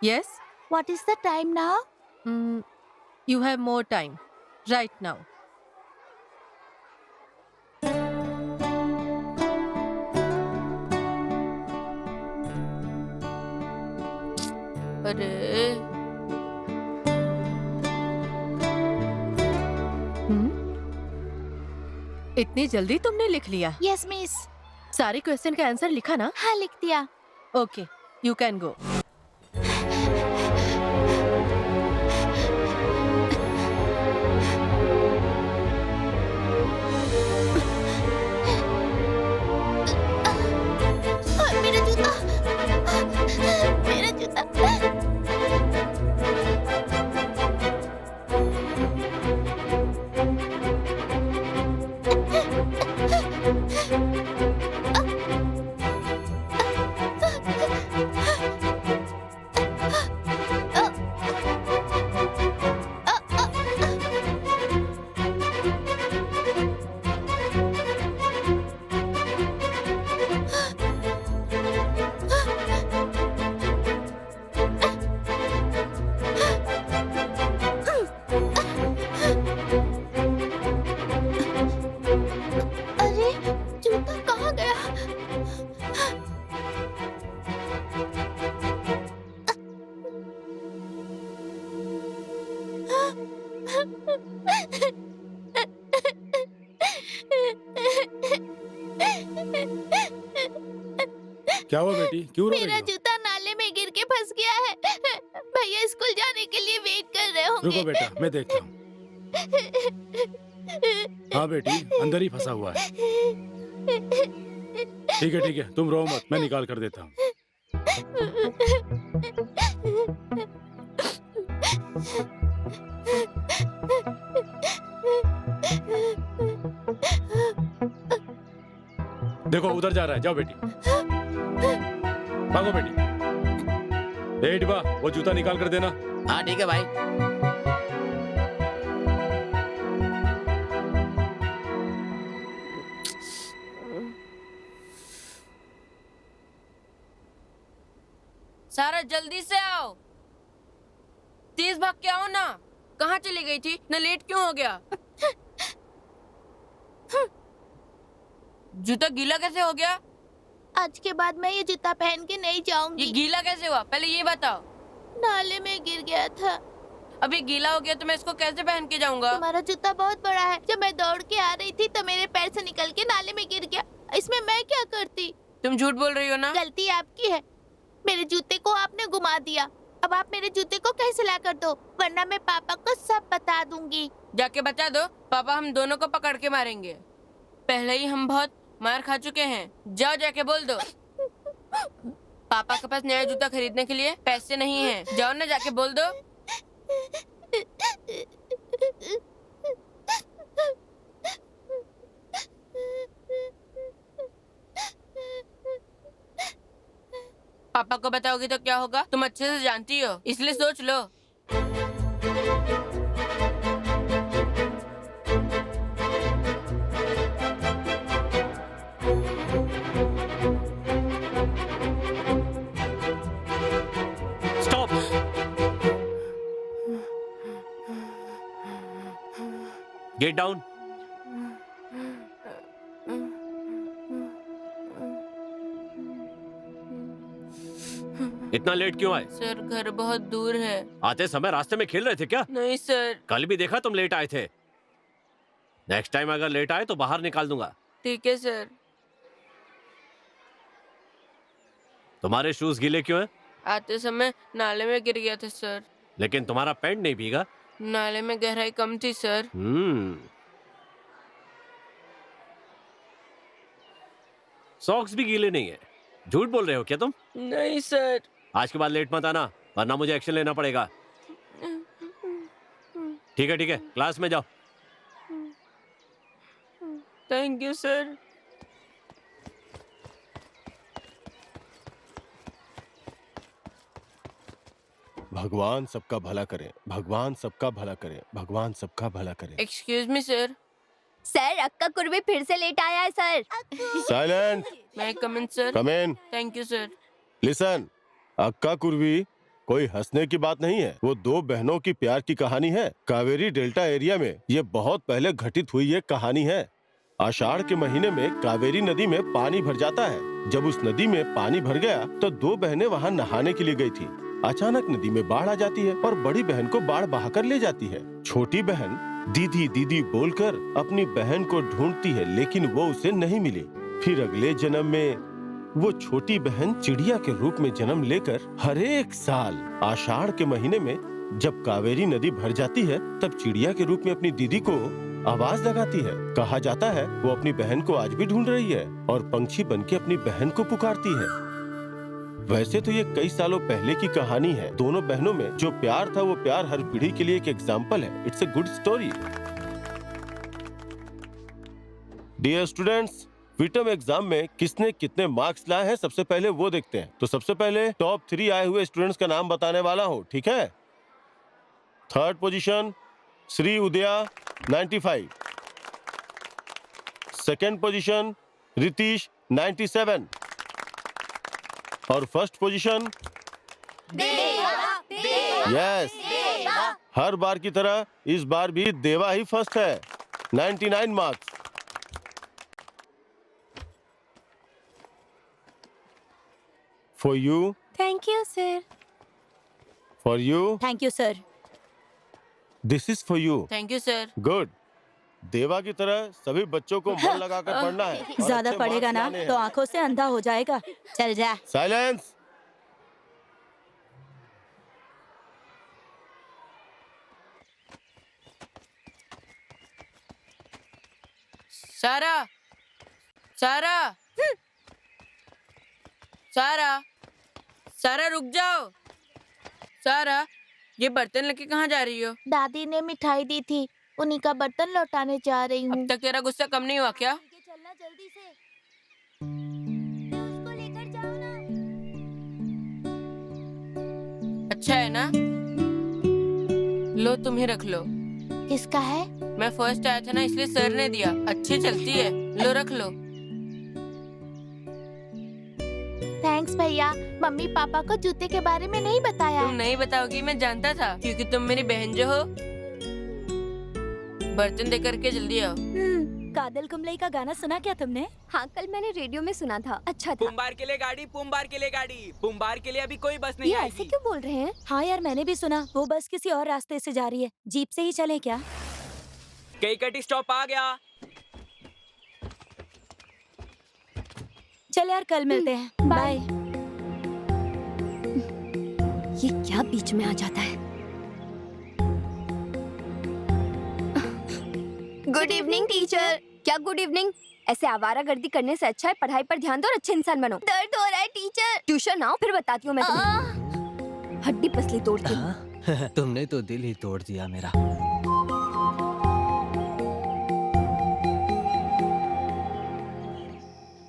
Yes? What is the time now? You have more time. Right now. अरे इतनी जल्दी तुमने लिख लिया? Yes, miss. सारे क्वेश्चन का आंसर लिखा ना? हाँ, लिख दिया. Okay, you can go. मेरा जूता. मेरा जूता. अरे जूता कहाँ गया? क्या हुआ बेटी, क्यों रो रही मेरा हो? जूता नाले में गिर के फंस गया है. भैया स्कूल जाने के लिए वेट कर रहे होंगे. रुको बेटा, मैं देखता हूँ। हाँ बेटी, अंदर ही फंसा हुआ है। ठीक है, तुम रो मत, मैं निकाल कर देता हूँ। देखो उधर जा रहा है, जाओ बेटी, भागो बेटी। ए डिबा, वो जूता निकाल कर देना। हाँ ठीक है भाई। सारा जल्दी से आओ, तेज भाग के आओ ना। कहाँ चली गई थी? ना लेट क्यों हो गया? जूता गीला कैसे हो गया? आज के बाद मैं ये जूता पहन के नहीं जाऊंगी. ये गीला कैसे हुआ, पहले ये बताओ। नाले में गिर गया था. अभी गीला हो गया तो मैं इसको कैसे पहन के जाऊंगा? तुम्हारा जूता बहुत बड़ा है. जब मैं दौड़ के आ रही थी तो मेरे पैर से निकल के नाले में गिर गया. इसमें मैं क्या करती? तुम झूठ बोल रही हो ना? गलती आपकी है. मेरे जूते को आपने घुमा दिया. अब आप मेरे जूते को कैसे ला कर दो, वरना मैं पापा को सब बता दूंगी. जाके बता दो, पापा हम दोनों को पकड़ के मारेंगे. पहले ही हम बहुत मार खा चुके हैं. जाओ जाके बोल दो. पापा के पास नया जूता खरीदने के लिए पैसे नहीं हैं. जाओ ना, जाके बोल दो. पापा को बताओगी तो क्या होगा, तुम अच्छे से जानती हो, इसलिए सोच लो. स्टॉप। Get down. इतना लेट क्यों आए? सर घर बहुत दूर है. आते समय रास्ते में खेल रहे थे क्या? नहीं सर. कल भी देखा तुम लेट आए थे. नेक्स्ट टाइम अगर लेट आए तो बाहर निकाल दूंगा. ठीक है सर. तुम्हारे शूज गीले क्यों हैं? आते समय नाले में गिर गया था सर. लेकिन तुम्हारा पैंट नहीं भीगा. नाले में गहराई कम थी सर. सॉक्स भी गीले नहीं है. झूठ बोल रहे हो क्या तुम? नहीं सर. आज के बाद लेट मत आना, वरना मुझे एक्शन लेना पड़ेगा. ठीक है, क्लास में जाओ. Thank you sir. भगवान सबका भला करे, भगवान सबका भला करे, भगवान सबका भला करे. Excuse me sir. सर अक्का कुर्बी फिर से लेट आया है सर. साइलेंट. मैं come in sir. Come in. Thank you sir. Listen, अक्का कुर्वी कोई हंसने की बात नहीं है, वो दो बहनों की प्यार की कहानी है। कावेरी डेल्टा एरिया में ये बहुत पहले घटित हुई एक कहानी है। आषाढ़ के महीने में कावेरी नदी में पानी भर जाता है। जब उस नदी में पानी भर गया तो दो बहनें वहाँ नहाने के लिए गई थी। अचानक नदी में बाढ़ आ जाती है और बड़ी बहन को बाढ़ बहाकर ले जाती है। छोटी बहन दीदी दीदी बोलकर अपनी बहन को ढूंढती है, लेकिन वो उसे नहीं मिली। फिर अगले जन्म में वो छोटी बहन चिड़िया के रूप में जन्म लेकर हर एक साल आषाढ़ के महीने में जब कावेरी नदी भर जाती है तब चिड़िया के रूप में अपनी दीदी को आवाज लगाती है। कहा जाता है वो अपनी बहन को आज भी ढूंढ रही है और पंछी बनके अपनी बहन को पुकारती है। वैसे तो ये कई सालों पहले की कहानी है। दोनों बहनों में जो प्यार था वो प्यार हर पीढ़ी के लिए एक एग्जाम्पल है। It's a good story. Dear students, विटम एग्जाम में किसने कितने मार्क्स लाए हैं सबसे पहले वो देखते हैं। तो सबसे पहले टॉप 3 आए हुए स्टूडेंट्स का नाम बताने वाला हूँ, ठीक है। थर्ड पोजीशन श्री उदया 95, सेकेंड पोजीशन रितीश 97 और फर्स्ट पोजीशन यस, हर बार की तरह इस बार भी देवा ही फर्स्ट है, 99 marks. For you. Thank you, sir. For you. Thank you, sir. This is for you. Thank you sir. Good. देवा की तरह सभी बच्चों को मन लगाकर पढ़ना है। और ज्यादा अच्छे पढ़ेगा marks ना लाने तो हैं। आंखों से अंधा हो जाएगा। चल जा। Silence. सारा, सारा, सारा, सारा रुक जाओ। सारा, ये बर्तन लेके कहाँ जा रही हो? दादी ने मिठाई दी थी, उन्हीं का बर्तन लौटाने जा रही हूँ। अब तक तेरा गुस्सा कम नहीं हुआ क्या? चलना जल्दी से। अच्छा है ना? लो तुम ही रख लो। किसका है? मैं फर्स्ट आया था ना इसलिए सर ने दिया। अच्छी चलती है, लो रख लो। थैंक्स भैया। मम्मी पापा को जूते के बारे में नहीं बताया। तुम नहीं बताओगी मैं जानता था, क्योंकि तुम मेरी बहन जो हो। बर्तन दे करके जल्दी आओ। कादल कुमलाई का गाना सुना क्या तुमने? हाँ, कल मैंने रेडियो में सुना था, अच्छा था। पुम्बार के लिए गाड़ी, पुम्बार के लिए गाड़ी, पुम्बार के लिए अभी कोई बस नहीं ये आएगी। ऐसे क्यों बोल रहे हैं? हाँ यार, मैंने भी सुना वो बस किसी और रास्ते से जा रही है। जीप से ही चले क्या? केईकटी स्टॉप आ गया। चल यार, कल मिलते हैं। बाय। ये क्या बीच में आ जाता है? Good evening teacher. क्या गुड इवनिंग? ऐसे आवारागर्दी करने से अच्छा है पढ़ाई पर ध्यान दो और अच्छे इंसान बनो। दर्द हो रहा है टीचर। ट्यूशन आओ, फिर बताती हूँ मैं तुम्हें। हड्डी पसली तोड़ती हूँ। तुमने तो दिल ही तोड़ दिया मेरा।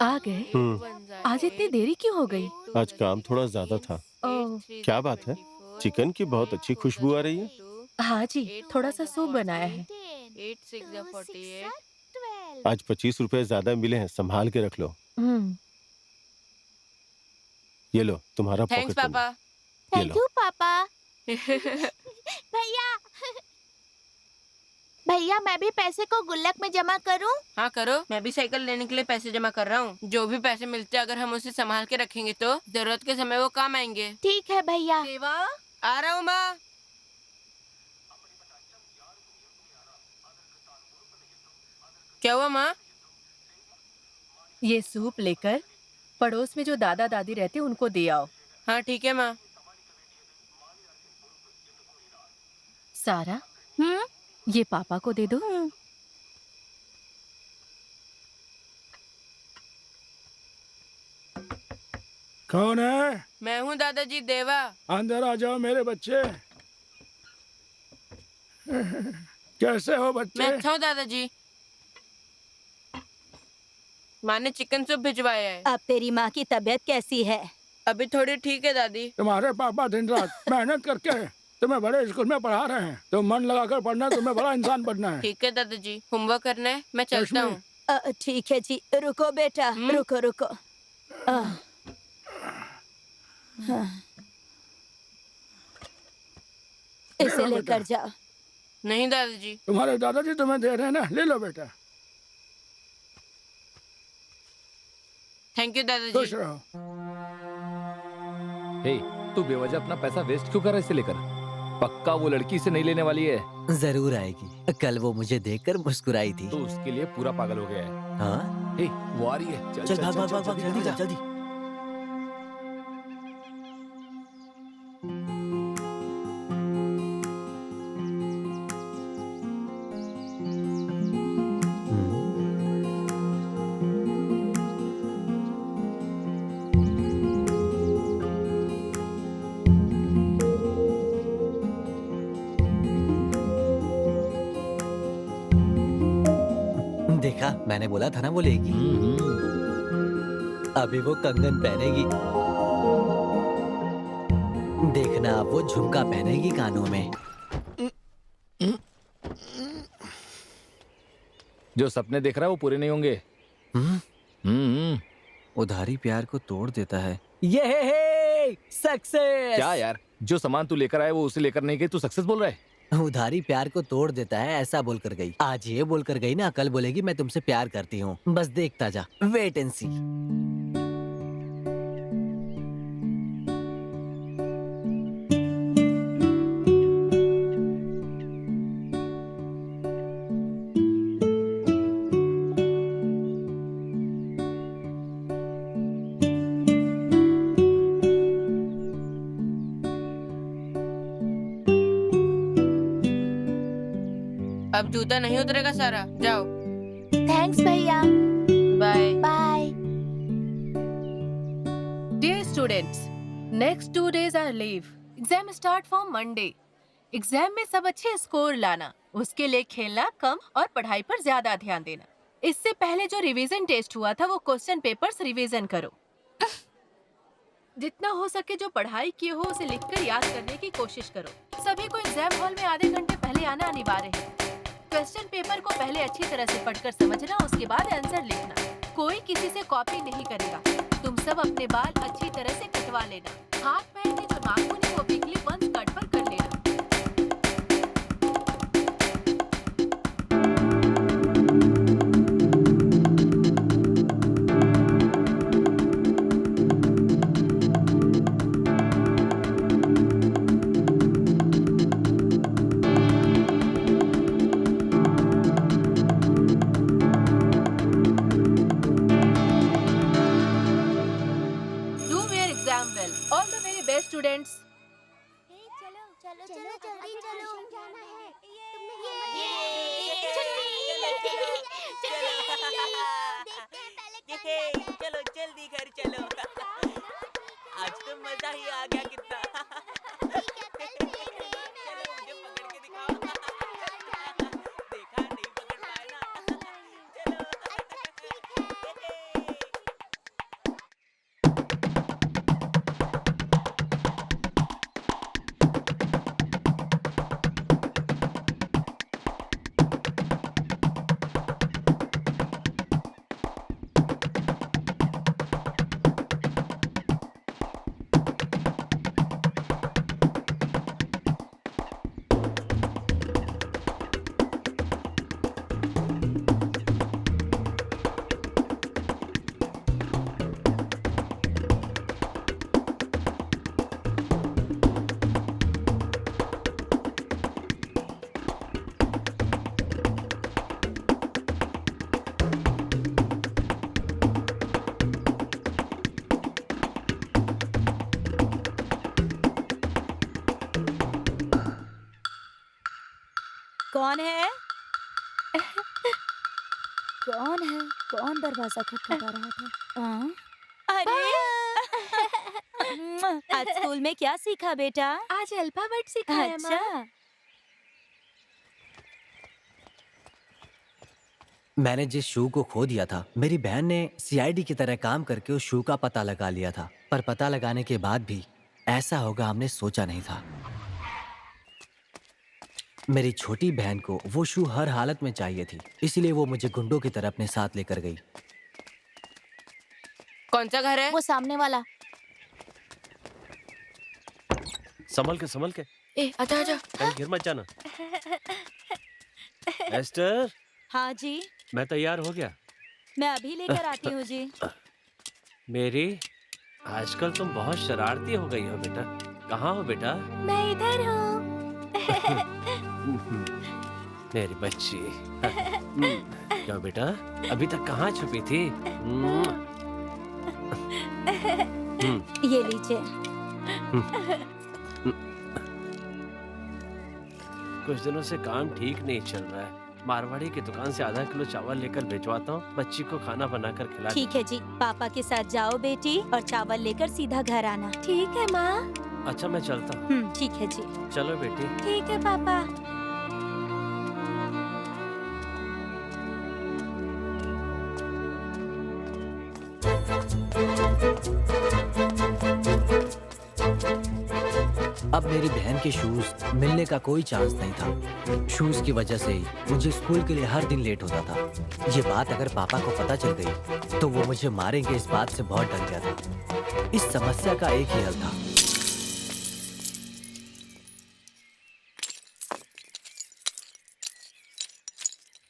आ गए। आज इतनी देरी क्यों हो गई? आज काम थोड़ा ज्यादा था। क्या बात है? चिकन की बहुत अच्छी खुशबू आ रही है। हाँ जी, थोड़ा सा सूप बनाया है। 8 6 48। आज 25 रुपए ज्यादा मिले हैं, संभाल के रख लो। ये लो तुम्हारा थैंक्स पॉकेट मनी। पापा। ये थैंक लो। यू पापा। भैया भैया, मैं भी पैसे को गुल्लक में जमा करूं? हाँ करो, मैं भी साइकिल लेने के लिए पैसे जमा कर रहा हूँ। जो भी पैसे मिलते हैं अगर हम उसे संभाल के रखेंगे तो जरूरत के समय वो काम आएंगे। ठीक है भैया। देवा, आ रहा हूँ माँ। क्या हुआ माँ? ये सूप लेकर पड़ोस में जो दादा दादी रहते उनको दे आओ। हाँ ठीक है माँ। सारा, ये पापा को दे दो। कौन है? मैं हूँ दादाजी, देवा। अंदर आ जाओ मेरे बच्चे। कैसे हो बच्चे? मैं अच्छा हूँ दादाजी। माँ ने चिकन सूप भिजवाया है। अब तेरी माँ की तबीयत कैसी है? अभी थोड़ी ठीक है दादी। तुम्हारे पापा दिन रात मेहनत करके तुम्हें बड़े स्कूल में पढ़ा रहे हैं। तुम मन लगाकर पढ़ना, तुम्हें बड़ा इंसान बनना है। ठीक है दादाजी, होमवर्क करना है, मैं चलता हूँ। ठीक है जी। रुको बेटा, रुको रुको। इसे लेकर जा। नहीं दादाजी। तुम्हारे दादाजी तुम्हें दे रहे हैं ना, ले लो बेटा। थैंक यू दादाजी। खुश रहो। हे, तू बेवजह अपना पैसा वेस्ट क्यों कर रहा है इसे लेकर? पक्का वो लड़की इसे नहीं लेने वाली है। जरूर आएगी। कल वो मुझे देखकर मुस्कुराई थी। तो उसके लिए पूरा पागल हो गया है। हाँ? हे, वो आ रही है। चल भाग भाग भाग भाग, जल्दी जा जल्दी। देखा, मैंने बोला था ना वो लेगी। अभी वो कंगन पहनेगी, देखना अब वो झुमका पहनेगी कानों में। जो सपने देख रहा है वो पूरे नहीं होंगे। उधारी प्यार को तोड़ देता है। ये सक्सेस। क्या यार, जो सामान तू लेकर आया वो उसे लेकर नहीं गई, तू सक्सेस बोल रहा है? उधारी प्यार को तोड़ देता है, ऐसा बोलकर गई। आज ये बोलकर गई ना, कल बोलेगी मैं तुमसे प्यार करती हूँ। बस देखता जा, वेट एंड सी। अब जूता नहीं उतरेगा सारा, जाओ। थैंक्स भैया। Bye bye. Dear students, next 2 days are leave. Exam start from Monday. Exam में सब अच्छे स्कोर लाना, उसके लिए खेलना कम और पढ़ाई पर ज्यादा ध्यान देना। इससे पहले जो रिवीजन टेस्ट हुआ था वो क्वेश्चन पेपर्स रिवीजन करो। जितना हो सके जो पढ़ाई किए हो उसे लिखकर याद करने की कोशिश करो। सभी को एग्जाम हॉल में आधे घंटे पहले आना अनिवार्य है। क्वेश्चन पेपर को पहले अच्छी तरह से पढ़कर समझना, उसके बाद आंसर लिखना। कोई किसी से कॉपी नहीं करेगा। तुम सब अपने बाल अच्छी तरह से कटवा लेना। हाथ पैर के जो नाखून है वो वीकली वंस कट पर कर लेना। स्टूडेंट्स, चलो जल्दी चलो, जाना है। चलो जल्दी घर चलो। आज तो मजा ही आ गया कितना। चलो मुझे पकड़ के दिखाओ। देखा नहीं पकड़ पाया ना। कौन है? कौन है? कौन दरवाजा खटखटा रहा था? अरे आज स्कूल में क्या सीखा बेटा? आज अल्फाबेट सिखाया माँ। अच्छा। मैंने जिस शू को खो दिया था, मेरी बहन ने सीआईडी की तरह काम करके उस शू का पता लगा लिया था। पर पता लगाने के बाद भी ऐसा होगा हमने सोचा नहीं था। मेरी छोटी बहन को वो शू हर हालत में चाहिए थी, इसलिए वो मुझे गुंडों की तरह अपने साथ लेकर गई। कौन सा घर है? वो सामने वाला। संभल के संभल के। ए आजा आजा। गिर मत जाना। एस्टर, हाँ जी, मैं तैयार हो गया। मैं अभी लेकर आती हूँ जी। मेरी, आजकल तुम बहुत शरारती हो गई हो बेटा। कहाँ हो बेटा? मैं इधर हूँ। मेरी बच्ची। क्या बेटा, अभी तक कहाँ छुपी थी? ये लीजिए। कुछ दिनों से काम ठीक नहीं चल रहा है। मारवाड़ी की दुकान से आधा किलो चावल लेकर भिजवाता हूँ, बच्ची को खाना बनाकर खिला। ठीक है जी, पापा के साथ जाओ बेटी और चावल लेकर सीधा घर आना। ठीक है माँ। अच्छा मैं चलता हूँ। ठीक है जी। चलो बेटी। ठीक है पापा। अब मेरी बहन के शूज मिलने का कोई चांस नहीं था। शूज की वजह से ही मुझे स्कूल के लिए हर दिन लेट होता था। ये बात अगर पापा को पता चल गई तो वो मुझे मारेंगे, इस बात से बहुत डर गया था। इस समस्या का एक ही हल था।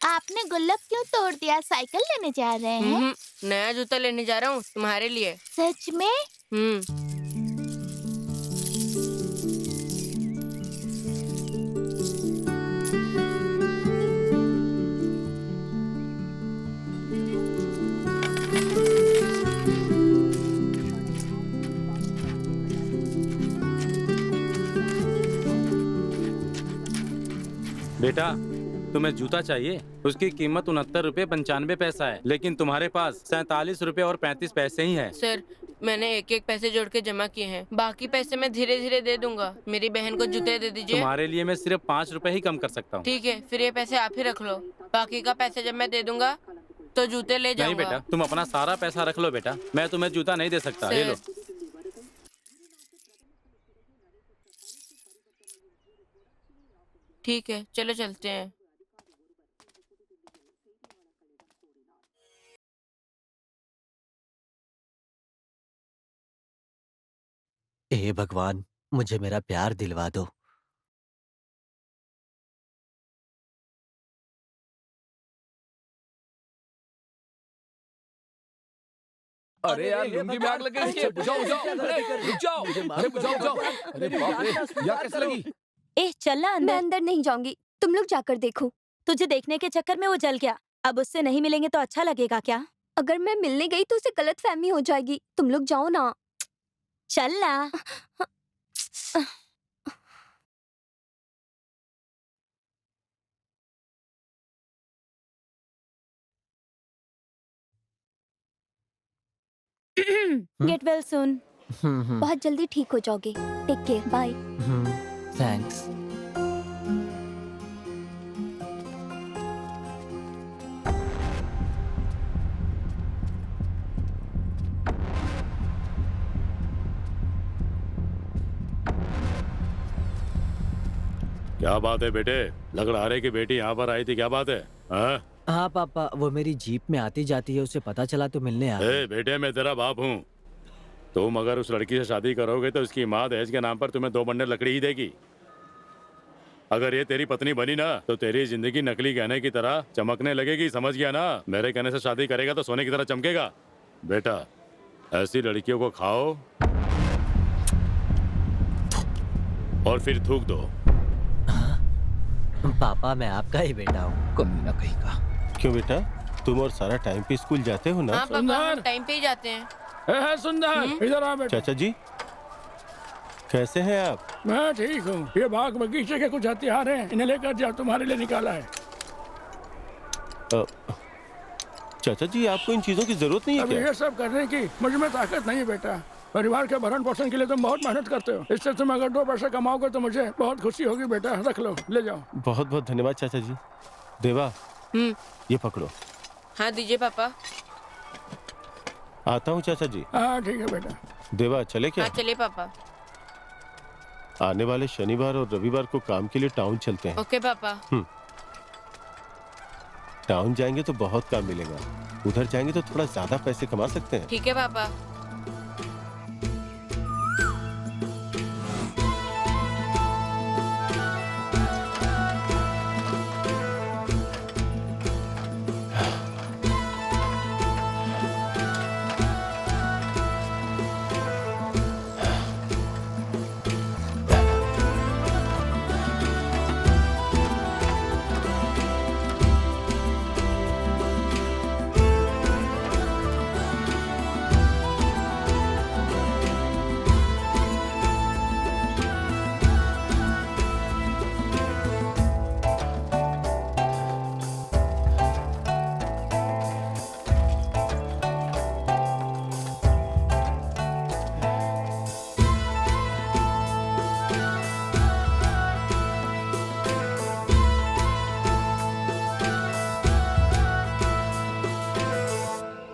आपने गुल्लक क्यों तोड़ दिया? साइकिल लेने जा रहे हैं? नया जूता लेने जा रहा हूँ तुम्हारे लिए। सच में? बेटा, तुम्हें जूता चाहिए? उसकी कीमत 69 रुपए 95 पैसा है, लेकिन तुम्हारे पास 47 रुपए और 35 पैसे ही हैं। सर, मैंने एक एक पैसे जोड़ के जमा किए हैं, बाकी पैसे मैं धीरे धीरे दे दूंगा। मेरी बहन को जूते दे दीजिए। तुम्हारे लिए मैं सिर्फ 5 रुपए ही कम कर सकता हूँ। ठीक है, फिर ये पैसे आप ही रख लो। बाकी का पैसे जब मैं दे दूंगा तो जूते ले जाऊंगा। नहीं बेटा, तुम अपना सारा पैसा रख लो बेटा, मैं तुम्हें जूता नहीं दे सकता। ले लो। ठीक है, चलो चलते हैं। हे भगवान, मुझे मेरा प्यार दिलवा दो। अरे यार, लुंगी में आग लग गई इसके। बुझाओ बुझाओ, अरे रुक जाओ, अरे बुझाओ बुझाओ। अरे बाप रे, यह कैसे लगी? ए चलना अंदर। मैं अंदर नहीं जाऊंगी, तुम लोग जाकर देखो। तुझे देखने के चक्कर में वो जल गया, अब उससे नहीं मिलेंगे तो अच्छा लगेगा क्या? अगर मैं मिलने गई तो उसे गलतफहमी हो जाएगी। तुम लोग जाओ ना। चलना। गेट वेल सुन। बहुत जल्दी ठीक हो जाओगे। Take care, bye. थैंक्स। क्या बात है बेटे? लगड़ारे की बेटी यहाँ पर आई थी, क्या बात है? हाँ पापा, वो मेरी जीप में आती जाती है, उसे पता चला तो मिलने आ गई। बेटे, मैं तेरा बाप हूँ। तुम अगर उस लड़की से शादी करोगे तो उसकी माँ दहेज के नाम पर तुम्हें 2 बंडल लकड़ी ही देगी। अगर ये तेरी पत्नी बनी ना तो तेरी जिंदगी नकली गहने की तरह चमकने लगेगी, समझ गया ना? मेरे कहने से शादी करेगा तो सोने की तरह चमकेगा। बेटा, ऐसी लड़कियों को खाओ और फिर थूक दो। पापा, मैं आपका ही बेटा हूँ। कमीना कहीं का। क्यों बेटा, तुम और सारा टाइम पे स्कूल जाते हो ना? हाँ पापा, हम टाइम पे ही जाते हैं। सुंदर, इधर आ बेटा। चाचा जी, कैसे हैं आप? मैं ठीक हूँ। ये बाग बगीचे के कुछ हथियार हैं, इन्हें लेकर जाओ, तुम्हारे लिए निकाला है। चाचा जी, आपको इन चीजों की जरूरत नहीं है क्या? ये सब करने की मुझ में ताकत नहीं बेटा। परिवार के भरण पोषण के लिए तुम बहुत मेहनत करते हो, इससे तुम अगर 2 पैसे कमाओगे तो मुझे बहुत खुशी होगी बेटा। रख लो, ले जाओ। बहुत बहुत धन्यवाद चाचा जी। देवा, ये पकड़ो। हाँ दीजिए पापा। आता हूँ चाचा जी। हाँ ठीक है बेटा। देवा, चले क्या? हाँ चलिए पापा। आने वाले शनिवार और रविवार को काम के लिए टाउन चलते हैं। ओके पापा। टाउन जाएंगे तो बहुत काम मिलेगा, उधर जाएंगे तो थोड़ा ज्यादा पैसे कमा सकते हैं। ठीक है पापा।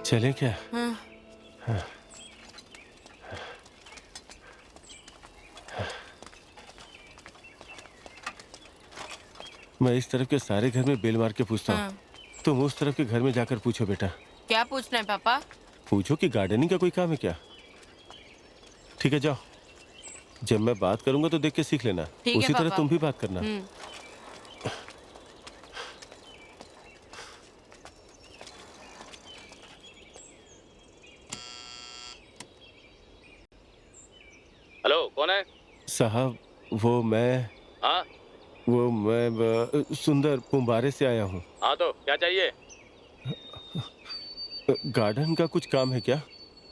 चले क्या? हाँ। हाँ। मैं इस तरफ के सारे घर में बेल मार के पूछता हूँ। तुम उस तरफ के घर में जाकर पूछो बेटा। क्या पूछना है पापा? पूछो कि गार्डनिंग का कोई काम है क्या। ठीक है, जाओ। जब मैं बात करूंगा तो देख के सीख लेना। ठीक है उसी तरह पापा। तुम भी बात करना। हेलो, कौन है? साहब हाँ वो मैं सुंदर पुम्बारे से आया हूँ। हाँ, तो क्या चाहिए? गार्डन का कुछ काम है क्या?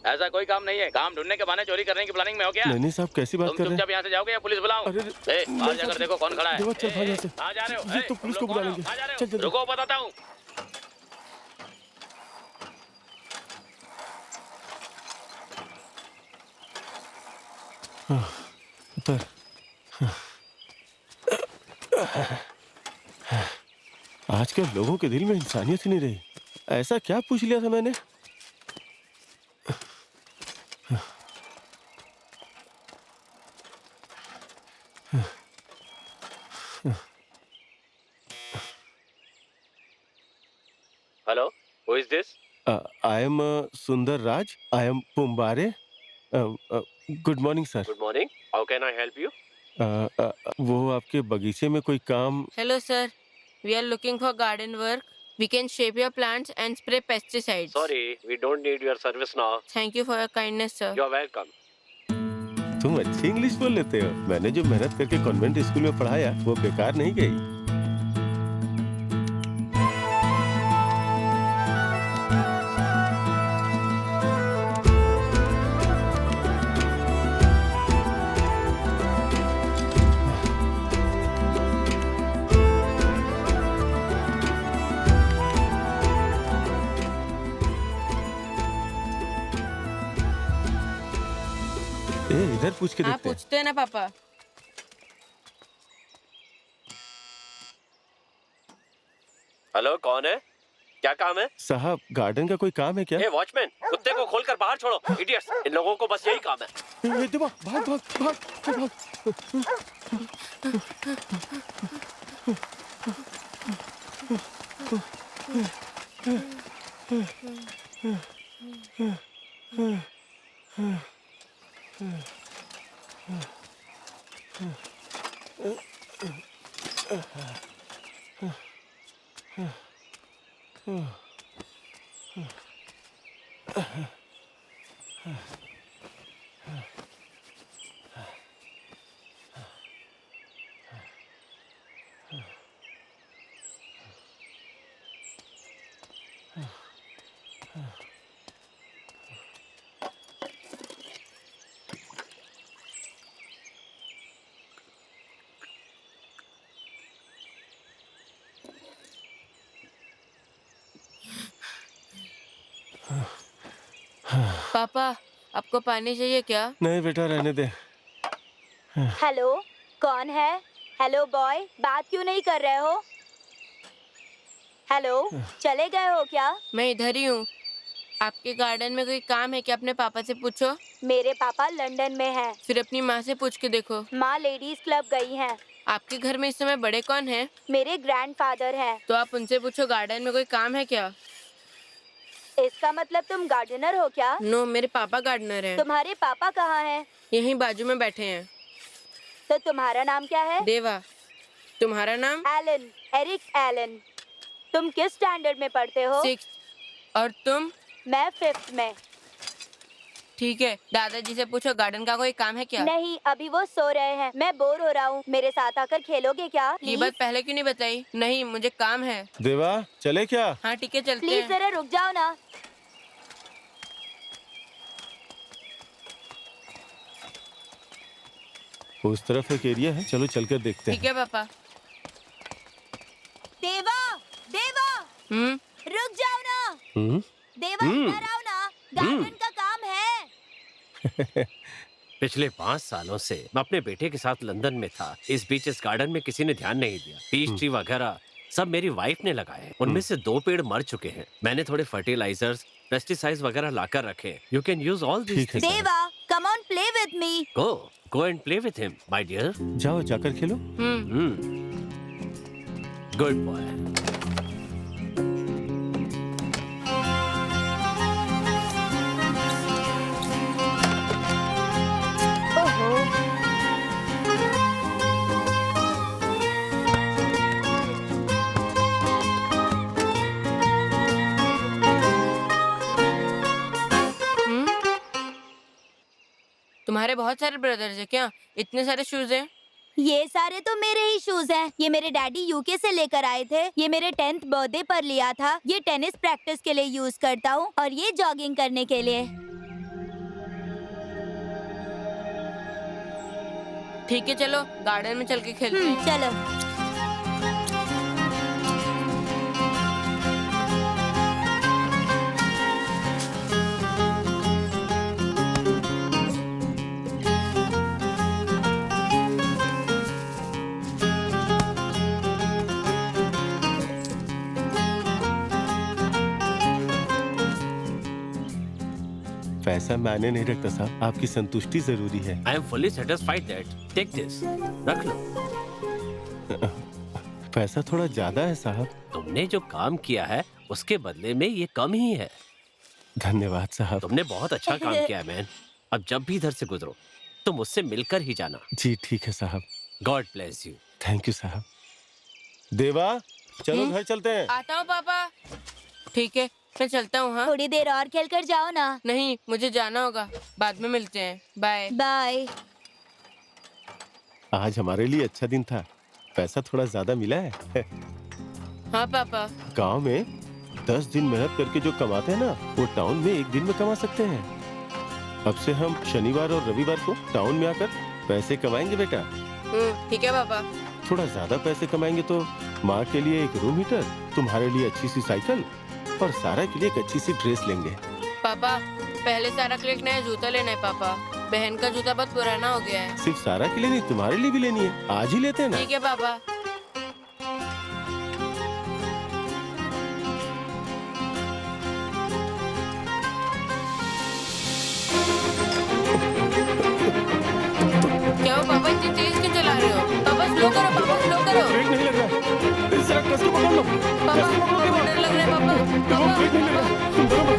ऐसा कोई काम नहीं है। काम ढूंढने के बहाने चोरी करने की प्लानिंग में हो क्या? नहीं साहब, कैसी बात तुम कर रहे हैं? चुपचाप यहाँ से जाओगे या पुलिस बुलाऊं? बाहर जाकर देखो कौन खड़ा है। देवा, चल भाग यहाँ से। कहाँ जा रहे हो? ये तो पुलिस को बुला लेंगे। चल चल। रुको, बताता हूँ। उतर। आजकल लोगों के दिल में इंसानियत ही नहीं रही। ऐसा क्या पूछ लिया था मैंने? Hello, who is this? I am Sundar Raj. I am Pumbare. Good morning, sir. Good morning. How can I help you? वो आपके बगीचे में कोई काम? Hello sir, we are looking for garden work. We can shape your plants and spray pesticides. Sorry, we don't need your service now. Thank you for your kindness, sir. You're welcome. तुम अच्छी English बोल लेते हो। मैंने जो मेहनत करके convent school में पढ़ाया वो बेकार नहीं गई। इधर पूछ के हाँ, देखते हैं। पूछते हैं ना पापा। हेलो, कौन है? क्या काम है? साहब, गार्डन का कोई काम है क्या? ए वॉचमैन, कुत्ते को खोलकर बाहर छोड़ो। इडियट्स, इन लोगों को बस यही काम है। देवा, भाग भाग भाग पापा, आपको पानी चाहिए क्या? नहीं बेटा, रहने दे। हेलो, कौन है? हेलो बॉय, बात क्यों नहीं कर रहे हो? हेलो, चले गए हो क्या? मैं इधर ही हूँ। आपके गार्डन में कोई काम है क्या? अपने पापा से पूछो। मेरे पापा लंदन में हैं। फिर अपनी माँ से पूछ के देखो। माँ लेडीज क्लब गई हैं। आपके घर में इस समय बड़े कौन हैं? मेरे ग्रैंडफादर हैं। तो आप उनसे पूछो गार्डन में कोई काम है क्या? इसका मतलब तुम गार्डनर हो क्या? नो, मेरे पापा गार्डनर हैं। तुम्हारे पापा कहाँ हैं? यहीं बाजू में बैठे हैं। तो तुम्हारा नाम क्या है? देवा। तुम्हारा नाम? Alan, Eric Alan. तुम किस स्टैंडर्ड में पढ़ते हो? 6th। और तुम? मैं 5th में। ठीक है, दादाजी से पूछो गार्डन का कोई काम है क्या? नहीं, अभी वो सो रहे हैं। मैं बोर हो रहा हूँ। मेरे साथ आकर खेलोगे क्या? ये बात पहले क्यों नहीं बताई? नहीं, मुझे काम है। देवा, चले क्या? हाँ ठीक है, चलते प्लीज हैं। जरा रुक जाओ ना। उस तरफ एक एरिया है, चलो चलकर देखते ठीक हैं। है पापा। देवा, देवा, रुक जाओ ना। देवा, इधर आओ ना। गार्डन का काम है। पिछले 5 सालों से मैं अपने बेटे के साथ लंदन में था। इस बीच इस गार्डन में किसी ने ध्यान नहीं दिया। पीच ट्री वगैरह सब मेरी वाइफ ने लगाए हैं। उनमें से 2 पेड़ मर चुके हैं। मैंने थोड़े फर्टिलाइजर्स पेस्टिसाइड्स वगैरह लाकर रखें। You can use all this things. Deva, come on play with me. Go and play with him my dear. जाओ जाकर खेलो। Good boy. तुम्हारे बहुत सारे ब्रदर्स हैं क्या? इतने सारे शूज हैं? ये सारे तो मेरे ही शूज हैं। ये मेरे डैडी यूके से लेकर आए थे। ये मेरे 10th बर्थडे पर लिया था। ये टेनिस प्रैक्टिस के लिए यूज करता हूँ और ये जॉगिंग करने के लिए। ठीक है, चलो गार्डन में चल के खेलते हैं। चलो। पैसा मायने नहीं रखता साहब, आपकी संतुष्टि जरूरी है। I am fully satisfied that. Take this, रख लो। पैसा थोड़ा ज्यादा है साहब। तुमने जो काम किया है उसके बदले में ये कम ही है। धन्यवाद साहब। तुमने बहुत अच्छा काम किया है मैन। अब जब भी इधर से गुजरो तो मुझसे मिलकर ही जाना। जी ठीक है साहब। God bless you. Thank you साहब। देवा, चलो घर चलते हैं। आता हूँ पापा। ठीक है, मैं चलता हूँ। हाँ, थोड़ी देर और खेल कर जाओ ना। नहीं, मुझे जाना होगा। बाद में मिलते हैं। Bye bye. आज हमारे लिए अच्छा दिन था। पैसा थोड़ा ज्यादा मिला है। हाँ पापा। गांव में 10 दिन मेहनत करके जो कमाते हैं ना, वो टाउन में एक दिन में कमा सकते हैं। अब से हम शनिवार और रविवार को टाउन में आकर पैसे कमाएंगे बेटा। ठीक है पापा। थोड़ा ज्यादा पैसे कमाएंगे तो माँ के लिए एक रूम हीटर, तुम्हारे लिए अच्छी सी साइकिल और सारा के लिए एक अच्छी सी ड्रेस लेंगे। पापा, पहले सारा के लिए एक नया जूता लेना है पापा। बहन का जूता बहुत पुराना हो गया है। सिर्फ सारा के लिए नहीं, तुम्हारे लिए भी लेनी है। आज ही लेते हैं ना। ठीक है पापा। क्या हो पापा, इतनी तेज क्यों चला रहे हो? पापा स्लो करो, पापा स्लो करो। ब्रेक नहीं लग रहा। जरा कस के पकड़ लो। पापा, डर लग रहा है पापा। ब्रेक नहीं लग रहा। तुम दोनों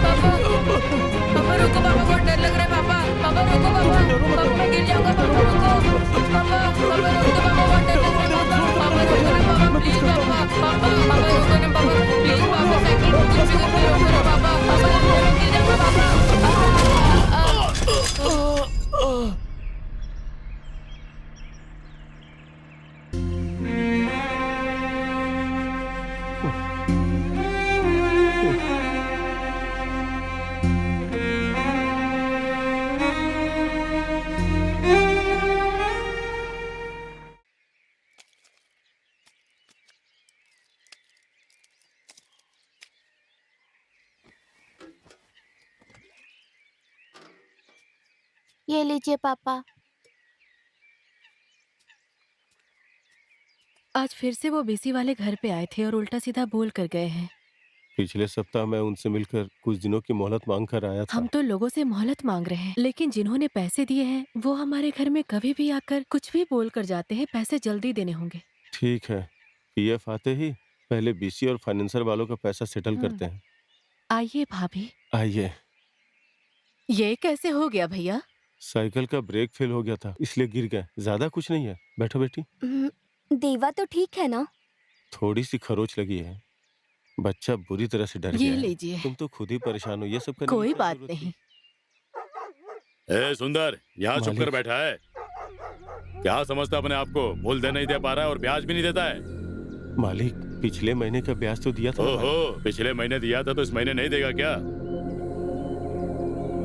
पापा रुको, पापा बहुत डर लग रहा है पापा। पापा रुको पापा, मैं गिर जाऊंगा। पापा रुको, पापा रुको, पापा बहुत डर लग रहा है पापा। रुको ना पापा, प्लीज पापा। पापा रुको ना पापा, प्लीज पापा। साइकिल को कुछ भी करके रोको ना पापा। पापा मैं गिर जाऊंगा पापा। ये लीजिए पापा। आज फिर से वो बीसी वाले घर पे आए थे और उल्टा सीधा बोल कर गए हैं। पिछले सप्ताह मैं उनसे मिलकर कुछ दिनों की मोहलत मांग कर आया था। हम तो लोगों से मोहलत मांग रहे हैं, लेकिन जिन्होंने पैसे दिए हैं वो हमारे घर में कभी भी आकर कुछ भी बोल कर जाते हैं। पैसे जल्दी देने होंगे। ठीक है, पीएफ आते ही पहले बीसी और फाइनेंसर वालों का पैसा सेटल करते हैं। आइए भाभी। आइए। ये कैसे हो गया भैया? साइकिल का ब्रेक फेल हो गया था, इसलिए गिर गए। ज्यादा कुछ नहीं है। बैठो बेटी। देवा तो ठीक है ना? थोड़ी सी खरोच लगी है। बच्चा बुरी तरह से डर गया ये है। लीजिए। तुम तो खुद ही परेशान हो। ये सब करने कोई की क्या बात जरूरत नहीं। ए सुंदर, यहाँ चुप कर बैठा है। क्या समझता अपने आप को? मूलधन नहीं दे पा रहा है और ब्याज भी नहीं देता है। मालिक, पिछले महीने का ब्याज तो दिया था। ओहो, पिछले महीने दिया था तो इस महीने नहीं देगा क्या?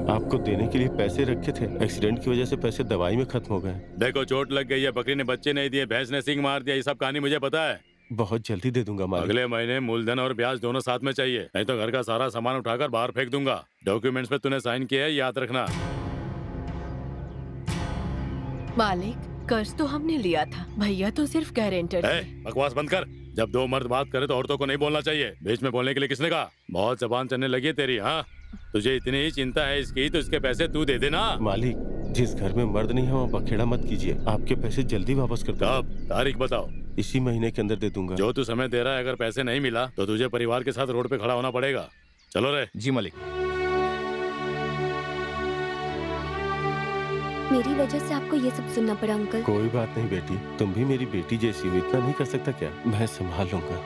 आपको देने के लिए पैसे रखे थे, एक्सीडेंट की वजह से पैसे दवाई में खत्म हो गए। देखो, चोट लग गई है, बकरी ने बच्चे नहीं दिए, भैंस ने सींग मार दिया, ये सब कहानी मुझे पता है। बहुत जल्दी दे दूंगा मालिक। अगले महीने मूलधन और ब्याज दोनों साथ में चाहिए, नहीं तो घर का सारा सामान उठाकर बाहर फेंक दूंगा। डॉक्यूमेंट्स पे तूने साइन किया है, याद रखना। मालिक, कर्ज तो हमने लिया था, भैया तो सिर्फ गारंटर थे। बकवास बंद कर। जब दो मर्द बात करे तो औरतों को नहीं बोलना चाहिए। बीच में बोलने के लिए किसने कहा? बहुत जबान चलने लगी है तेरी। हाँ, तुझे इतनी ही चिंता है इसकी तो इसके पैसे तू दे देना। मालिक, जिस घर में मर्द नहीं है वहाँ बखेड़ा मत कीजिए। आपके पैसे जल्दी वापस कर दूंगा। कब? तारीख बताओ। इसी महीने के अंदर दे दूंगा। जो तू समय दे रहा है, अगर पैसे नहीं मिला तो तुझे परिवार के साथ रोड पे खड़ा होना पड़ेगा। चलो रे। जी मालिक। मेरी वजह से आपको ये सब सुनना पड़ा अंकल। कोई बात नहीं बेटी, तुम भी मेरी बेटी जैसी हो, इतना नहीं कर सकता क्या? मैं संभाल लूंगा।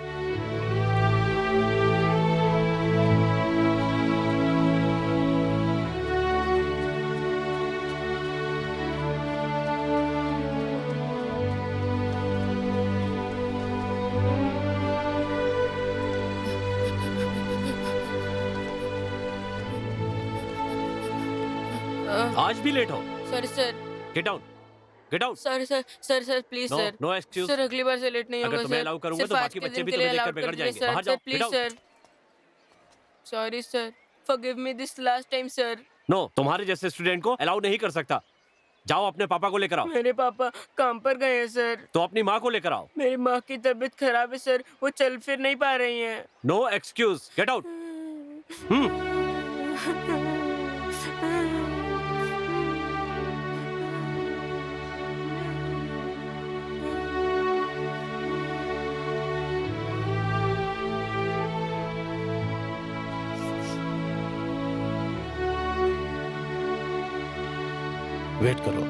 आज भी लेट हो? Sir sir get out, get out. Sir sir sir sir please No, sir. no excuse। Sir अगली बार से लेट नहीं होगा अगर तुम्हें सर। allow करूंगा सिर्फ तो आज बाकी के बच्चे दिन भी के लिए तुम्हें allow देखकर कर बिगड़ दीजिए जाएंगे। सर। बाहर सर जाओ, please get out। Sir. Sorry sir, forgive me this last time sir. No, तुम्हारे जैसे स्टूडेंट को अलाउ नहीं कर सकता। जाओ अपने पापा को लेकर आओ। मेरे पापा काम पर गए हैं सर। तो अपनी माँ को लेकर आओ। मेरी माँ की तबीयत खराब है सर, वो चल फिर नहीं पा रही हैं। No excuse, get out. Wait करो।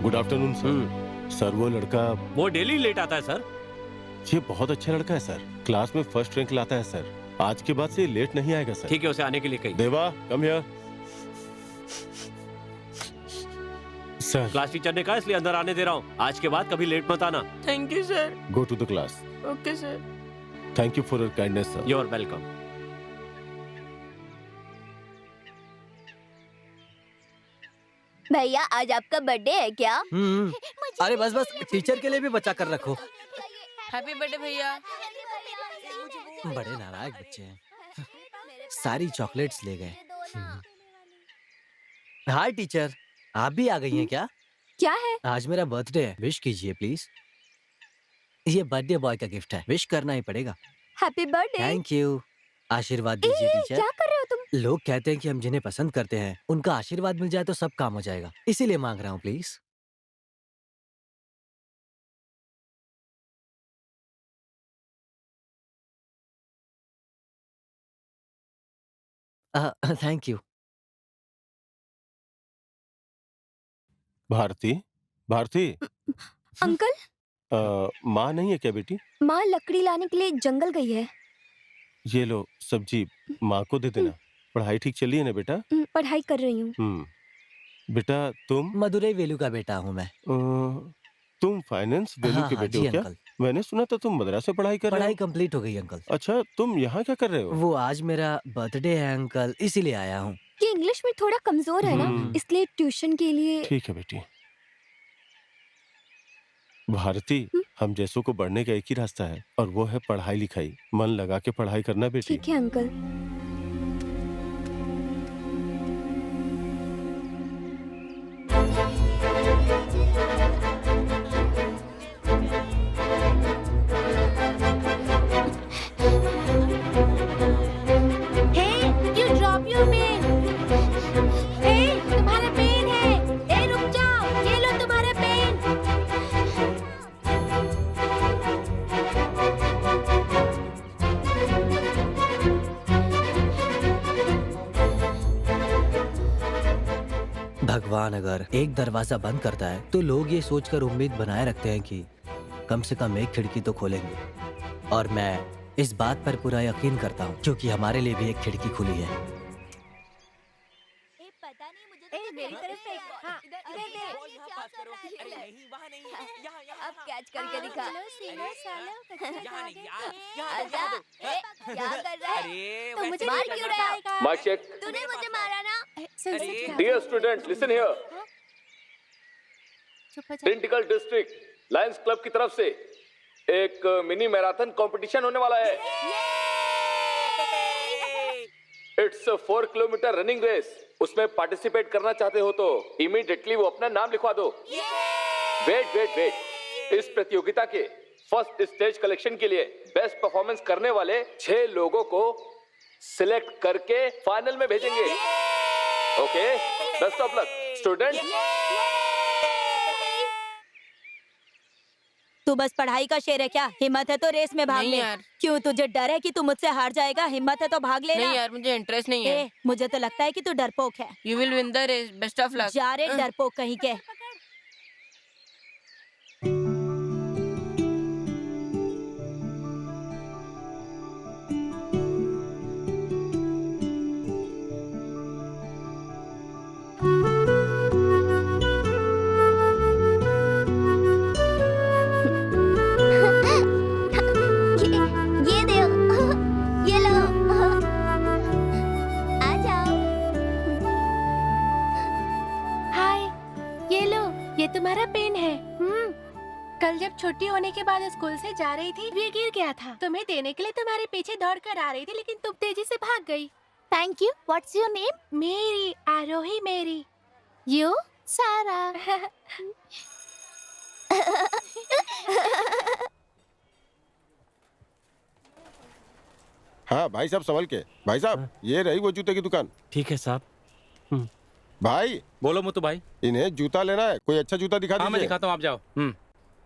Good afternoon sir. सर वो लड़का, वो डेली लेट आता है सर। ये बहुत अच्छा लड़का है सर, क्लास में फर्स्ट रैंक लाता है सर। आज के बाद से लेट नहीं आएगा सर। ठीक है, उसे आने के लिए कहिए। देवा, come here. Sir, class teacher ने कहा इसलिए अंदर आने दे रहा हूँ। आज के बाद कभी लेट मत आना। Thank you sir. Go to the class. Okay sir. Thank you for your kindness sir. You are welcome. भैया आज आपका बर्थडे है क्या? अरे बस बस, टीचर के लिए भी बचा कर रखो। हैप्पी बर्थडे भैया। बड़े नारायक बच्चे हैं, सारी चॉकलेट्स ले गए। हाय टीचर, आप भी आ गई हैं क्या? क्या है? आज मेरा बर्थडे है, विश कीजिए प्लीज। ये बर्थडे बॉय का गिफ्ट है, विश करना ही पड़ेगा। Happy birthday. Thank you. आशीर्वाद दीजिए टीचर। क्या कर रहे हो तुम? लोग कहते हैं कि हम जिन्हें पसंद करते हैं उनका आशीर्वाद मिल जाए तो सब काम हो जाएगा, इसीलिए मांग रहा हूँ please. Thank you. Bharti, Bharti. Uncle, माँ नहीं है क्या बेटी? माँ लकड़ी लाने के लिए जंगल गई है। ये लो सब्जी, माँ को दे देना। पढ़ाई ठीक चली है ना बेटा? पढ़ाई कर रही हूँ। बेटा तुम? मदुरई वेलू का बेटा हूँ मैं। तुम फाइनेंस वेलू हाँ, के हाँ, बेटे जी हो क्या? अंकल। मैंने सुना था तुम मद्रास में पढ़ाई कर रहे हो। पढ़ाई कंप्लीट हो गई अंकल। अच्छा, तुम यहाँ क्या कर रहे हो? वो आज मेरा बर्थडे है अंकल, इसीलिए आया हूँ। ये इंग्लिश में थोड़ा कमजोर है ना, इसलिए ट्यूशन के लिए। ठीक है बेटी। भारती, हम जैसों को बढ़ने का एक ही रास्ता है और वो है पढ़ाई लिखाई। मन लगा के पढ़ाई करना बेटी। ठीक है uncle. Hey, you drop your pen. Hey, तुम्हारा पेन है। ए रुक जाओ, ये लो तुम्हारा पेन। भगवान अगर एक दरवाजा बंद करता है तो लोग ये सोचकर उम्मीद बनाए रखते हैं कि कम से कम एक खिड़की तो खोलेंगे, और मैं इस बात पर पूरा यकीन करता हूँ क्योंकि हमारे लिए भी एक खिड़की खुली है। मेरी तरफ से हाँ, इधर अब कैच करके दिखा। आजा, क्या कर रहा है? तो मुझे मार क्यों रहा है? Mike check. तूने मुझे मारा ना। Dear student, listen here. ट्रिनिटिकल डिस्ट्रिक्ट लायंस क्लब की तरफ से एक मिनी मैराथन कंपटीशन होने वाला है। It's 4 kilometre running race. उसमें पार्टिसिपेट करना चाहते हो तो इमीडिएटली वो अपना नाम लिखवा दो। वेट वेट वेट, इस प्रतियोगिता के फर्स्ट स्टेज कलेक्शन के लिए बेस्ट परफॉर्मेंस करने वाले 6 लोगों को सिलेक्ट करके फाइनल में भेजेंगे। Okay, best of luck student. तू बस पढ़ाई का शेर है क्या? हिम्मत है तो रेस में भाग नहीं ले। यार। क्यों, तुझे डर है कि तू मुझसे हार जाएगा? हिम्मत है तो भाग लेना। नहीं यार, मुझे इंटरेस्ट नहीं है। मुझे तो लगता है कि तू डरपोक है। You will win the race, best of luck. जा रे डरपोक कहीं के। ये दो, ये लो, आ जाओ। हाय, ये लो, ये तुम्हारा पेन है। कल जब छुट्टी होने के बाद स्कूल से जा रही थी, ये गिर गया था। तुम्हें देने के लिए तुम्हारे पीछे दौड़ कर आ रही थी, लेकिन तुम तेजी से भाग गई। Thank you. What's your name? मेरी, आरोही मेरी। यू? सारा। हाँ भाई साहब, संभल के। भाई साहब, ये रही वो जूते की दुकान। ठीक है साहब। भाई बोलो मुतु भाई। इन्हें जूता लेना है, कोई अच्छा जूता दिखा हाँ मैं दीजिए। दिखाता हूँ, आप जाओ।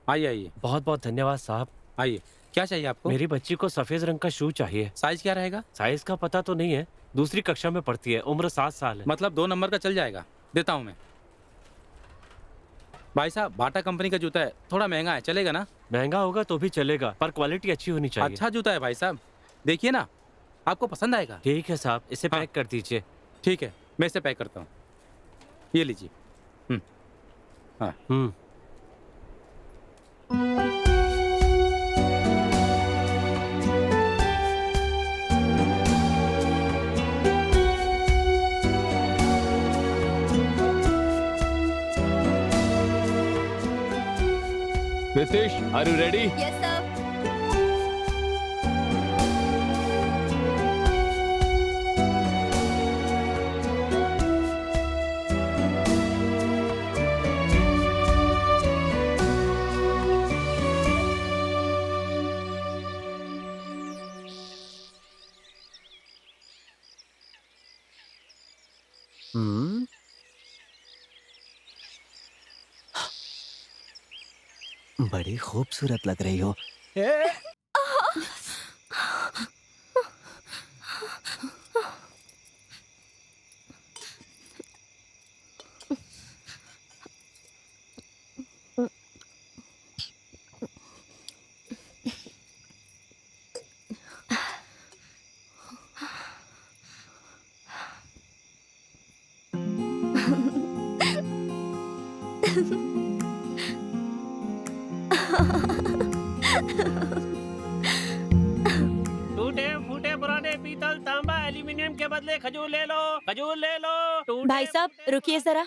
आइए आइए। बहुत बहुत धन्यवाद साहब। आइए, क्या चाहिए आपको? मेरी बच्ची को सफेद रंग का शू चाहिए। साइज क्या रहेगा? साइज का पता तो नहीं है, दूसरी कक्षा में पढ़ती है, उम्र 7 साल है। मतलब 2 नंबर का चल जाएगा, देता हूँ मैं। भाई साहब, बाटा कंपनी का जूता है, थोड़ा महंगा है, चलेगा ना? महंगा होगा तो भी चलेगा, पर क्वालिटी अच्छी होनी चाहिए। अच्छा जूता है भाई साहब, देखिए ना, आपको पसंद आएगा। ठीक है साहब, इसे पैक कर दीजिए। ठीक है, मैं इसे पैक करता हूँ। ये लीजिए। हाँ। Ritesh, are you ready? Yes, sir. बड़ी खूबसूरत लग रही हो। टूटे फूटे पुराने पीतल, तांबा, एल्यूमिनियम के बदले खजूर ले लो, खजूर ले लो। भाई साहब रुकिए जरा।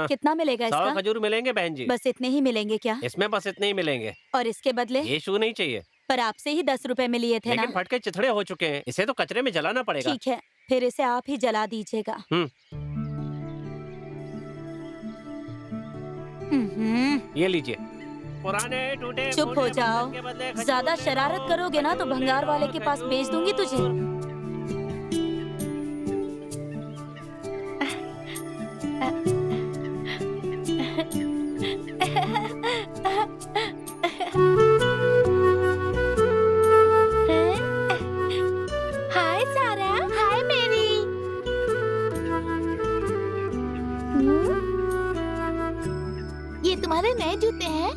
कितना मिलेगा 100 इसका? खजूर मिलेंगे बहन जी। बस इतने ही मिलेंगे क्या? इसमें बस इतने ही मिलेंगे। और इसके बदले? ये शू नहीं चाहिए। पर आपसे ही 10 रुपए में लिए थे ना। लेकिन फट के चिथड़े हो चुके हैं, इसे तो कचरे में जलाना पड़ेगा। ठीक है, फिर इसे आप ही जला दीजिएगा। ये लीजिए। पुराने टूटे चुप हो जाओ, ज्यादा शरारत करोगे ना तो भंगार वाले के पास बेच दूंगी तुझे। हाय सारा। हाय मेरी। ये तुम्हारे नए जूते हैं?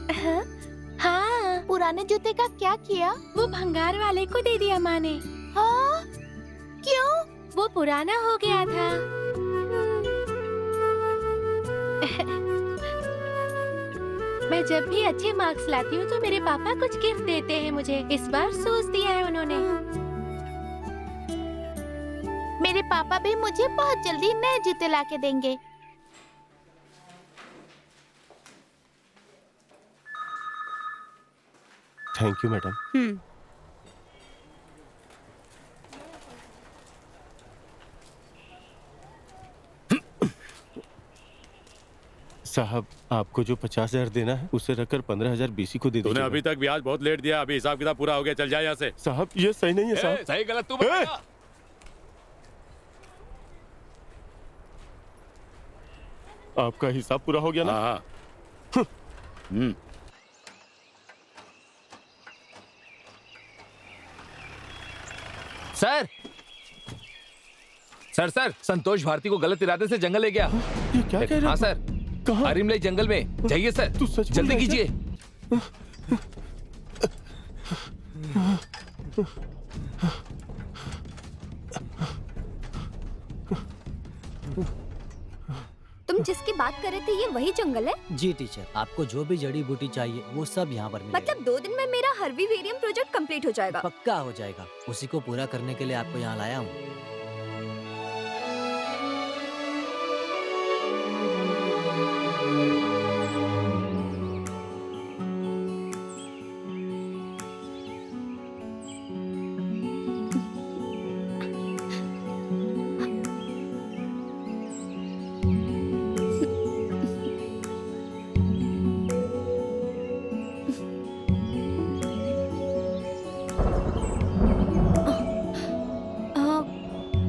हाँ। पुराने जूते का क्या किया? वो भंगार वाले को दे दिया माँ ने। हाँ? क्यों? वो पुराना हो गया था। मैं जब भी अच्छे मार्क्स लाती हूँ तो मेरे पापा कुछ गिफ्ट देते हैं मुझे। इस बार शूज दिया है उन्होंने। मेरे पापा भी मुझे बहुत जल्दी नए जूते लाके देंगे। Thank you madam. साहब आपको जो 50,000 देना है उसे रखकर 15,000 बीसी को दे दीजिए। तूने अभी तक ब्याज बहुत लेट दिया, अभी हिसाब किताब पूरा हो गया, चल जाए यहाँ से। साहब ये सही नहीं है साहब। सही गलत तू बताएगा। आपका हिसाब पूरा हो गया ना? हाँ। सर सर सर संतोष भारती को गलत इरादे से जंगल ले गया। ये क्या कह रहे हो? हाँ सर, कहाँ? हरिमलाई जंगल में जाइए सर, तू सच बोल जल्दी रहा है कीजिए। तुम जिसकी बात कर रहे थे ये वही जंगल है? जी टीचर, आपको जो भी जड़ी बूटी चाहिए वो सब यहाँ पर मिलेगा। मतलब 2 दिन में मेरा हर्बीवेरियम प्रोजेक्ट कंप्लीट हो जाएगा? पक्का हो जाएगा, उसी को पूरा करने के लिए आपको यहाँ लाया हूँ।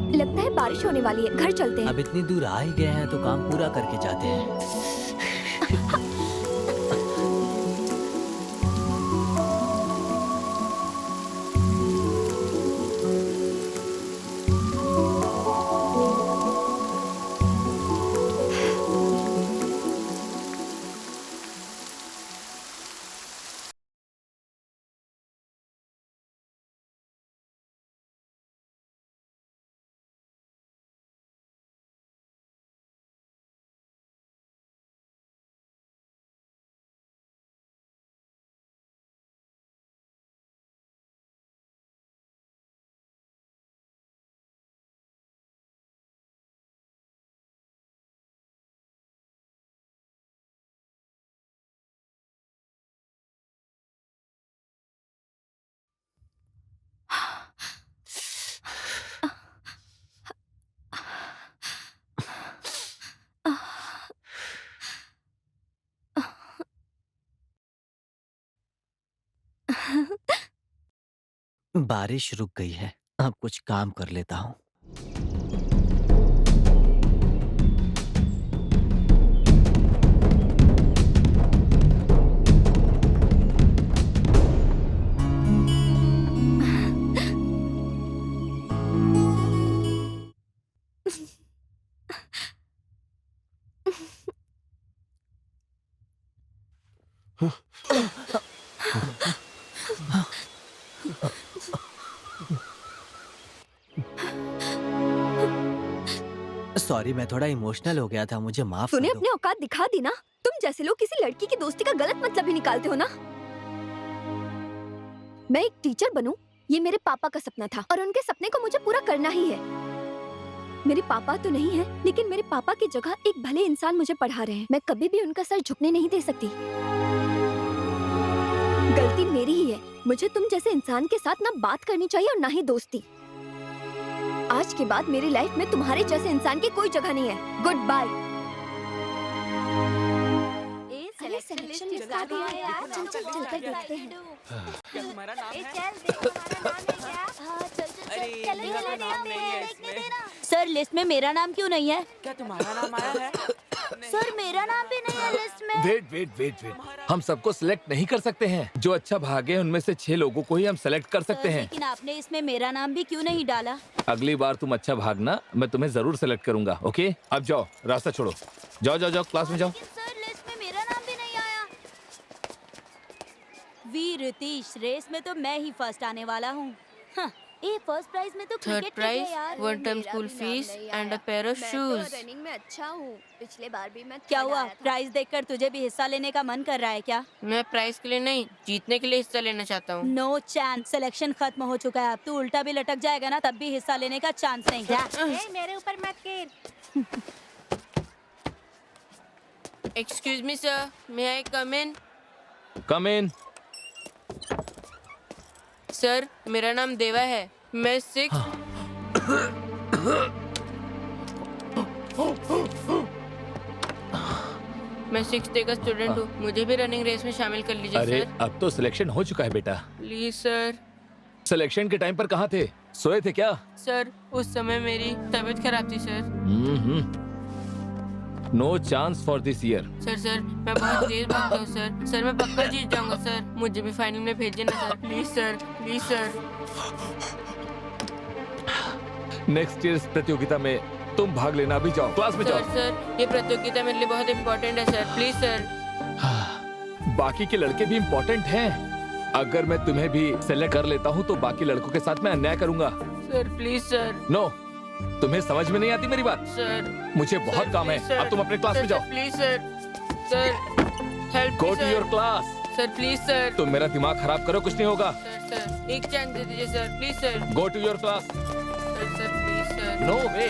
लगता है बारिश होने वाली है, घर चलते हैं। अब इतनी दूर आ ही गए हैं तो काम पूरा करके जाते हैं। बारिश रुक गई है, अब कुछ काम कर लेता हूँ। सॉरी, मैं थोड़ा इमोशनल हो गया था, मुझे माफ कर तूने दो। अपनी औकात दिखा दी ना। तुम जैसे लोग किसी लड़की की दोस्ती का गलत मतलब ही निकालते हो ना। मैं एक टीचर बनूं, ये मेरे पापा का सपना था और उनके सपने को मुझे पूरा करना ही है। मेरे पापा तो नहीं है, लेकिन मेरे पापा की जगह एक भले इंसान मुझे पढ़ा रहे हैं। मैं कभी भी उनका सर झुकने नहीं दे सकती। गलती मेरी ही है। मुझे तुम जैसे इंसान के साथ ना बात करनी चाहिए और ना ही दोस्ती। आज के बाद मेरी लाइफ में तुम्हारे जैसे इंसान की कोई जगह नहीं है। Good bye. सिलेक्शन लिखा दिया है यार। चल चल चल कर देखते हैं। क्या तुम्हारा नाम है? चल देख तुम्हारा नाम है क्या? हाँ चल चल अरे चल चल मेरा नाम नहीं है इसमें। सर लिस्ट में मेरा नाम क्यों नहीं है? क्या तुम्हारा नाम आया है? सर मेरा नाम भी नहीं है लिस्ट में। वेट वेट वेट वेट, हम सबको सिलेक्ट नहीं कर सकते हैं। जो अच्छा भागे उनमें से 6 लोगों को ही हम सेलेक्ट कर सकते हैं। लेकिन आपने इसमें मेरा नाम भी क्यों नहीं डाला? अगली बार तुम अच्छा भागना, मैं तुम्हें जरूर सेलेक्ट करूंगा। ओके, अब जाओ, रास्ता छोड़ो, जाओ जाओ जाओ, क्लास में जाओ। सर लिस्ट में मेरा नाम भी नहीं आया। वीर रितीश, रेस में तो मैं ही फर्स्ट आने वाला हूँ। हाँ, ये फर्स्ट प्राइज में तो third cricket prize, one time school fees and a pair of shoes. Running में अच्छा हूँ। पिछले बार भी मैं क्या हुआ? प्राइज देखकर तुझे भी हिस्सा लेने का मन कर रहा है क्या? मैं प्राइज के लिए नहीं, जीतने के लिए हिस्सा लेना चाहता हूँ। नो चांस, सिलेक्शन खत्म हो चुका है। अब तू उल्टा भी लटक जाएगा ना, तब भी हिस्सा लेने का चांस नहीं। जा। मेरे ऊपर मत गिर। Excuse me sir, may I come in? Come in. Sir मेरा नाम देवा है, मैं 6 हाँ मैं 6th डे का स्टूडेंट हूँ, मुझे भी रनिंग रेस में शामिल कर लीजिए अरे सर। अब तो सिलेक्शन हो चुका है बेटा। Please sir. सिलेक्शन के टाइम पर कहाँ थे? सोए थे क्या? सर उस समय मेरी तबीयत खराब थी sir. No chance for this year. Sir मैं बहुत तेज भागता हूँ सर मैं पक्का जीत जाऊंगा सर, मुझे भी फाइनल में भेजिए ना sir, please sir. Next year प्रतियोगिता में तुम भाग लेना, भी जाओ क्लास में जाओ। सर ये प्रतियोगिता मेरे लिए बहुत इम्पोर्टेंट है सर, प्लीज सर। बाकी के लड़के भी इम्पोर्टेंट हैं। अगर मैं तुम्हें भी सेलेक्ट कर लेता हूँ तो बाकी लड़कों के साथ मैं अन्याय करूंगा। Sir please sir. नो, तुम्हें समझ में नहीं आती मेरी बात? सर मुझे बहुत काम है, अब तुम अपने क्लास में जाओ। Please sir help go to your class. Sir please sir. तुम मेरा दिमाग खराब करो, कुछ नहीं होगा। सर एक चांस दे दीजिए sir, please sir. Go to your class. Sir please sir. No way.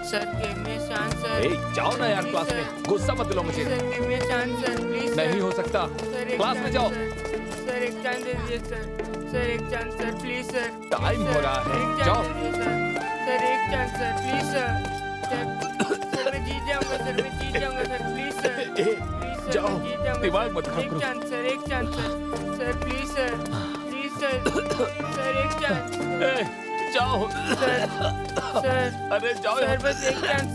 Sir give me chance sir. जाओ ना यार क्लास में, गुस्सा मत दिलाओ मुझे। Sir give me chance sir, please. नहीं हो सकता, क्लास में जाओ। सर एक चांस दे दीजिए सर एक chance sir, please sir. Time हो रहा है, जाओ। सर एक चांस सर, प्लीज सर मैं जीत जाऊंगा सर, प्लीज सर। जाओ, दिमाग मत खराब करो। एक चांस सर प्लीज सर एक चांस। जाओ सर अरे जाओ सर बस एक chance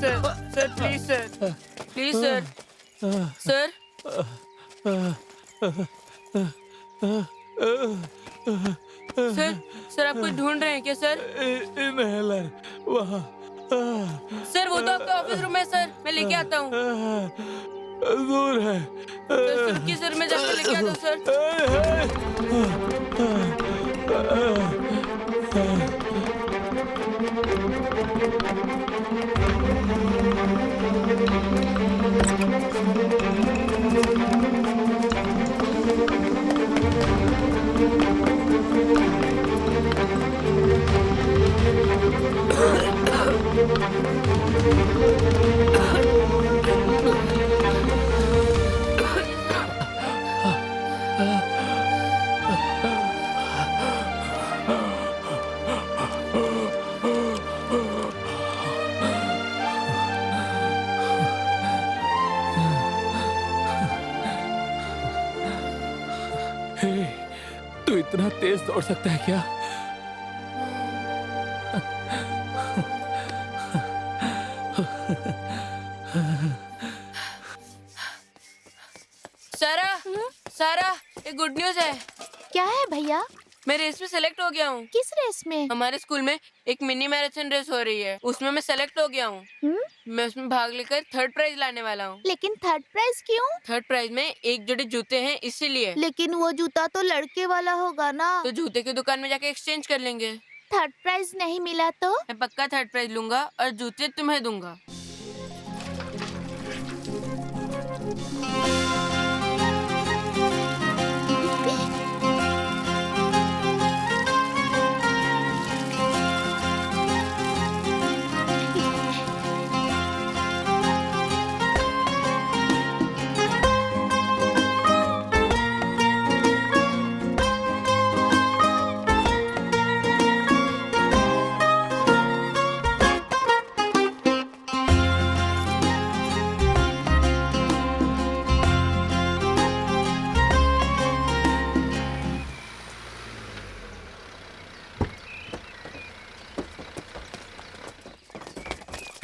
sir please sir sir आप कुछ ढूंढ रहे हैं क्या सर? इनहेलर वहाँ। सर वो तो आपका ऑफिस रूम है सर, मैं लेके आता हूँ। दूर है सर मैं जाकर लेके आता हूँ सर। तू इतना तेज दौड़ सकता है क्या? सारा एक गुड न्यूज है। क्या है भैया? मैं रेस में सेलेक्ट हो गया हूँ। किस रेस में? हमारे स्कूल में एक मिनी मैराथन रेस हो रही है, उसमें मैं सेलेक्ट हो गया हूँ। मैं उसमें भाग लेकर 3rd प्राइज लाने वाला हूँ। लेकिन 3rd प्राइज क्यों? 3rd प्राइज में एक जोड़ी जूते हैं इसीलिए। लेकिन वो जूता तो लड़के वाला होगा ना। तो जूते की दुकान में जाके एक्सचेंज कर लेंगे। 3rd प्राइज नहीं मिला तो? मैं पक्का 3rd प्राइज लूंगा और जूते तुम्हें दूंगा।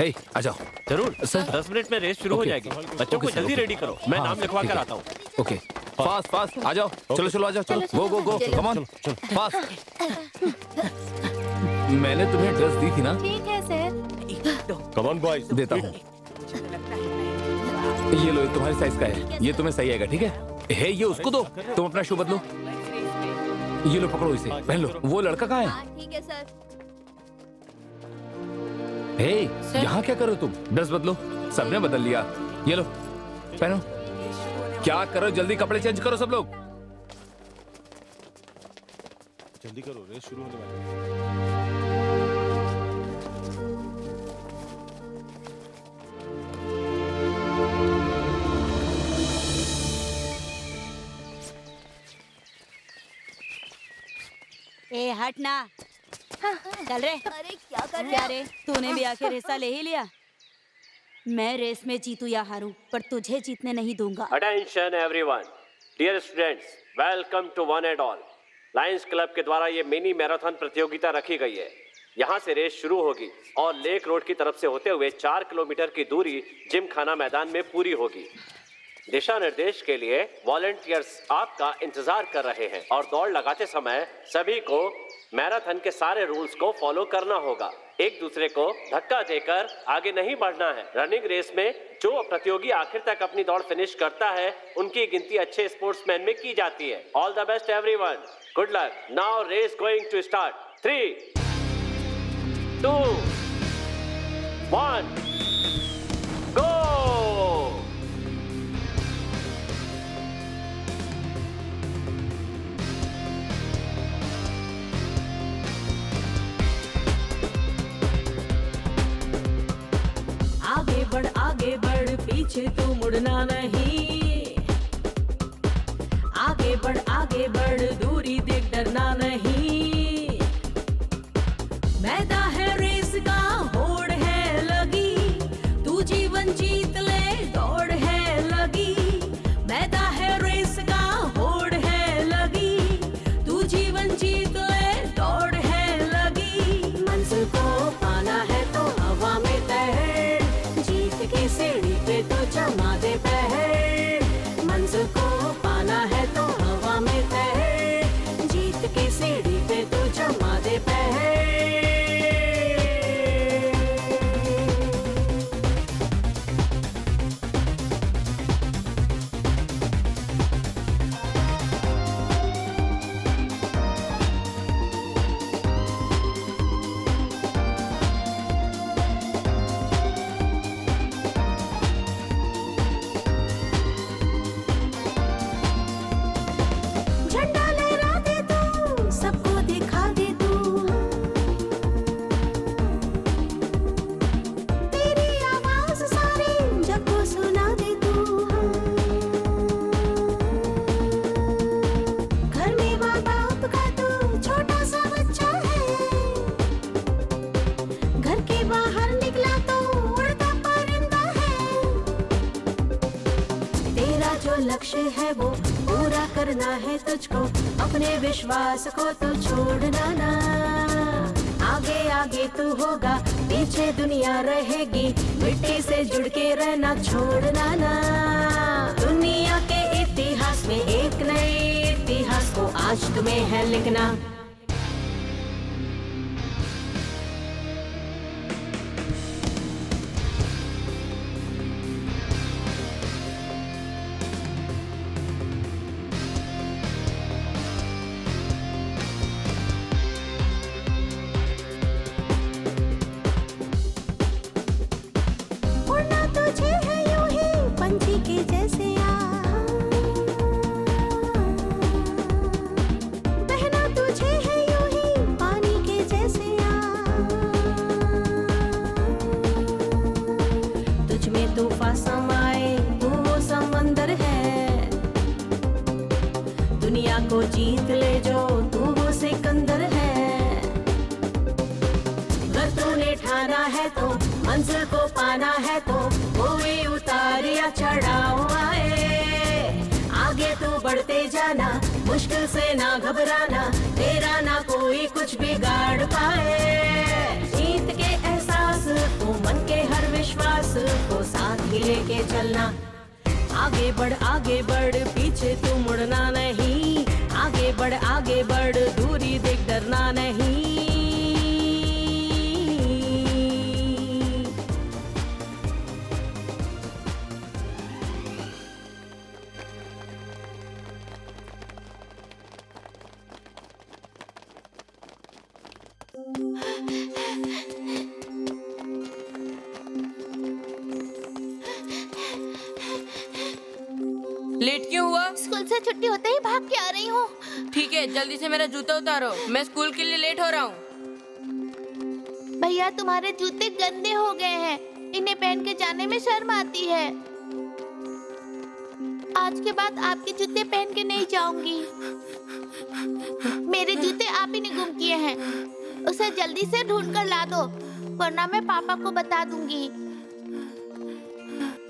हे, आ जाओ। जरूर सर, 10 मिनट में रेस शुरू हो जाएगी। बच्चों को जल्दी रेडी करो, मैं नाम लिखवा कर आता हूँ। ओके, फास्ट आ जाओ। चलो आ जाओ, चलो गो कम ऑन फास्ट। मैंने तुम्हें ड्रेस दी थी ना? ठीक है सर। कम ऑन बॉयज, देता हूँ। ये लो, तुम्हारी साइज का है, ये तुम्हें सही आएगा। ठीक है, ये उसको दो, तुम अपना शू बदलो। ये लो, पकड़ो इसे, पहन लो। वो लड़का कहाँ है? ठीक है सर। यहाँ क्या करो तुम? ड्रेस बदलो। सबने बदल लिया। ये लो, पहनो। क्या करो, जल्दी कपड़े चेंज करो सब लोग। जल्दी करो, रेस शुरू होने वाली है। ए हटना। चल रे। अरे क्या कर रहे क्या रे, तूने भी आखिर हिस्सा ले ही लिया। मैं रेस में जीतूं या हारूं, पर तुझे जीतने नहीं दूंगा। Attention everyone, dear students, welcome to one and all. Lions club के द्वारा ये मिनी मैराथन प्रतियोगिता रखी गई है। यहाँ से रेस शुरू होगी और लेक रोड की तरफ से होते हुए 4 किलोमीटर की दूरी जिम खाना मैदान में पूरी होगी। दिशा निर्देश के लिए वॉलंटियर्स आपका इंतजार कर रहे हैं और दौड़ लगाते समय सभी को मैराथन के सारे रूल्स को फॉलो करना होगा। एक दूसरे को धक्का देकर आगे नहीं बढ़ना है। रनिंग रेस में जो प्रतियोगी आखिर तक अपनी दौड़ फिनिश करता है उनकी गिनती अच्छे स्पोर्ट्समैन में की जाती है। All the best everyone, good luck. Now race going to start. 3, 2, 1, go. आगे बढ़ पीछे तू मुड़ना नहीं। आगे बढ़ दूरी देख डरना नहीं। मैदान है रेस का, होड़ है लगी, तू जीवन जीत ले, दौड़ है लगी। मैदान है रेस का, होड़ है लगी, तू जीवन जीत ले, दौड़ है लगी। मंजिल को पाना है तो हवा में तैर, जीत की सीढ़ी पे तो जमा दे पैर। मंजिल को पाना है तो हवा में तैर, जीत की सीढ़ी पे तो जमा दे पैर। झंडा लहरा दे तू, सबको दिखा दे तू, तेरी आवाज सारे जग को सुना दे तू। घर में माँ बाप का तू छोटा सा बच्चा है, घर के बाहर निकला तो उड़ता परिंदा है। तेरा जो लक्ष्य है वो पूरा करना है तुझको, अपने विश्वास को तो छोड़ना ना। आगे आगे तू होगा, पीछे दुनिया रहेगी, मिट्टी से जुड़ के रहना छोड़ना ना। दुनिया के इतिहास में एक नए इतिहास को आज तुम्हें है लिखना। उड़ना तुझे है यूं ही पंछी के जैसे बहना तुझे है यूं ही पानी के जैसे तुझ में तूफान समाए तू वो समंदर है, दुनिया को जीत ले जो तू वो सिकंदर है। अगर तूने ठाना है तो मंजिल को पाना है तो कोई उतार या चढ़ाव आए, आगे तू बढ़ते जाना, मुश्किल से ना घबराना, तेरा ना कोई कुछ बिगाड़ पाए। जीत के एहसास को, मन के हर विश्वास को साथ ही लेके चलना। आगे बढ़ पीछे तू मुड़ना नहीं। आगे बढ़ दूरी देख डरना नहीं। लेट क्यों हुआ? स्कूल से छुट्टी होते ही भाग के आ रही हूँ। ठीक है, जल्दी से मेरा जूता उतारो, मैं स्कूल के लिए लेट हो रहा हूँ। भैया तुम्हारे जूते गंदे हो गए हैं, इन्हें पहन के जाने में शर्म आती है। आज के बाद आपके जूते पहन के नहीं जाऊंगी। मेरे जूते आप ही ने गुम किए हैं, उसे जल्दी से ढूंढ कर ला दो, वरना मैं पापा को बता दूंगी।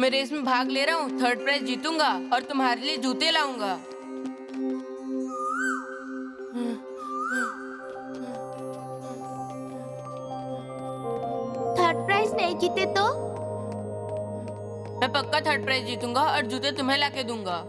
मैं रेस में भाग ले रहा हूँ, थर्ड प्राइज जीतूंगा और तुम्हारे लिए जूते लाऊंगा। थर्ड प्राइज नहीं जीते तो? मैं पक्का थर्ड प्राइज जीतूंगा और जूते तुम्हें लाके दूंगा।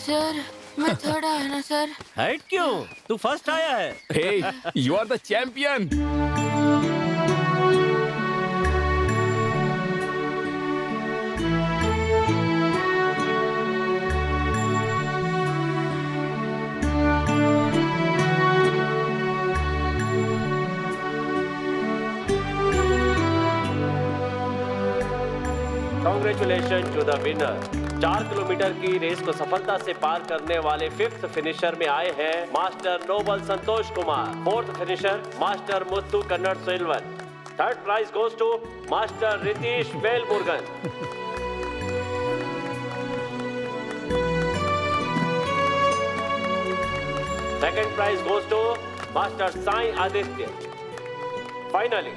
सर मैं थर्ड आया ना सर। हाइट क्यों? तू फर्स्ट आया है। Hey, you are the champion. Congratulations to the winner. 4 kilometre की रेस को सफलता से पार करने वाले 5th फिनिशर में आए हैं master Noble Santosh Kumar, 4th finisher master Muthu कन्नड़ Silver, 3rd prize goes to master Ritish Velmurugan, 2nd prize goes to master Sai Aditya. Finally,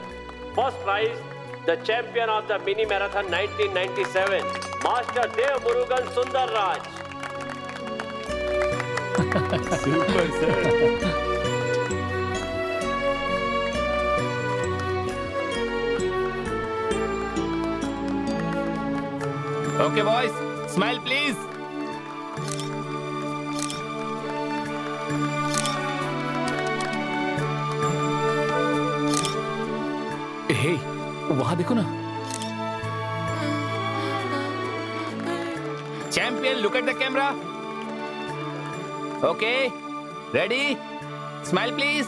1st prize, the champion of the mini marathon 1997, Master Dev Murugan Sundar Raj. Super sir. Okay boys, smile please. Hey, वहां देखो ना। Champion, look at the camera. Okay, ready? Smile please.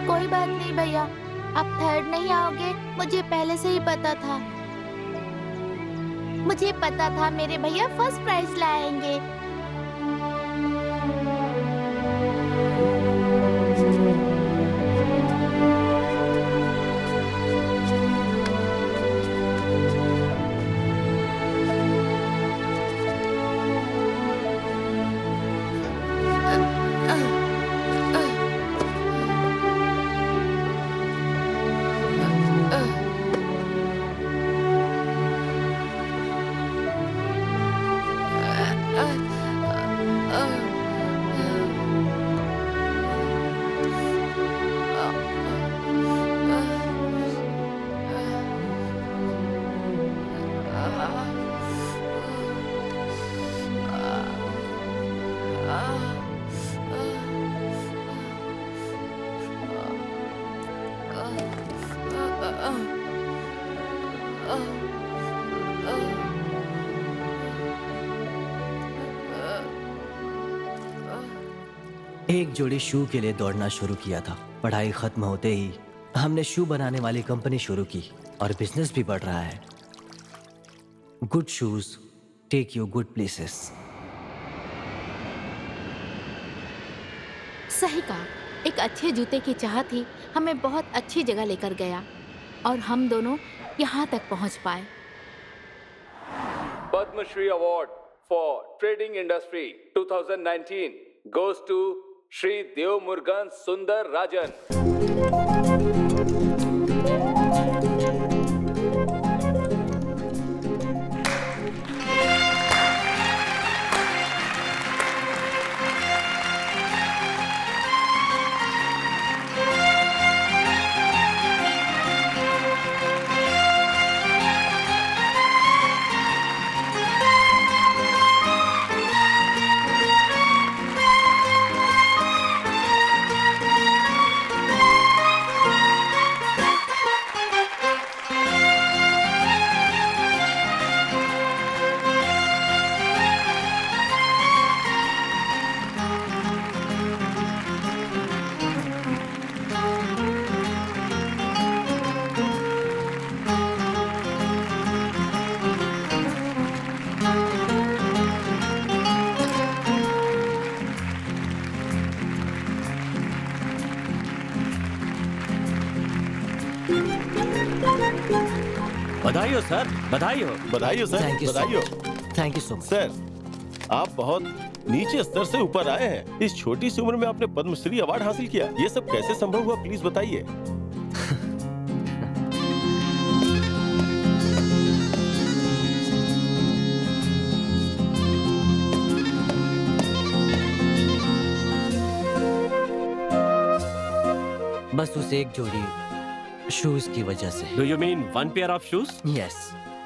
कोई बात नहीं भैया, आप third नहीं आओगे, मुझे पहले से ही पता था। मुझे पता था मेरे भैया फर्स्ट प्राइज लाएंगे। एक जोड़ी शू के लिए दौड़ना शुरू किया था। पढ़ाई खत्म होते ही हमने शू बनाने वाली कंपनी शुरू की और बिजनेस भी बढ़ रहा है। Good shoes take you good places. सही कहा, एक अच्छे जूते की चाहत ही हमें बहुत अच्छी जगह लेकर गया और हम दोनों यहाँ तक पहुँच पाए। Padmashri award for trading industry 2019 goes to Shri Devamurugan Sundar Rajan. बधाई हो सर, बधाई हो। बधाई हो सर, Thank you so बधाई हो। Thank you so much. Sir, आप बहुत नीचे स्तर से ऊपर आए हैं। इस छोटी सी उम्र में आपने पद्मश्री अवार्ड हासिल किया। ये सब कैसे संभव हुआ, प्लीज बताइए। बस उस एक जोड़ी शूज की वजह से। Do you mean one pair of shoes? Yes,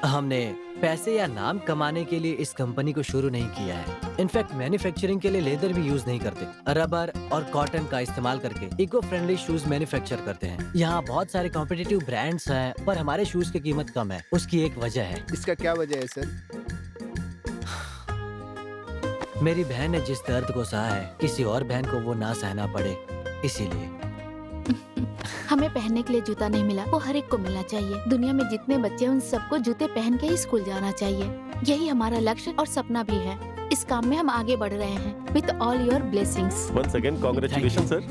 हमने पैसे या नाम कमाने के लिए इस कंपनी को शुरू नहीं किया है। इनफैक्ट मैन्युफैक्चरिंग के लिए लेदर भी यूज नहीं करते, रबर और कॉटन का इस्तेमाल करके इको फ्रेंडली शूज मैन्युफैक्चर करते हैं। यहाँ बहुत सारे कॉम्पिटिटिव ब्रांड्स हैं, पर हमारे शूज की कीमत कम है। उसकी एक वजह है। इसका क्या वजह है सर? मेरी बहन ने जिस दर्द को सहा है, किसी और बहन को वो ना सहना पड़े, इसीलिए। हमें पहनने के लिए जूता नहीं मिला, वो हर एक को मिलना चाहिए। दुनिया में जितने बच्चे हैं उन सबको जूते पहन के ही स्कूल जाना चाहिए। यही हमारा लक्ष्य और सपना भी है। इस काम में हम आगे बढ़ रहे हैं। With all your blessings. Once again, congratulations, sir.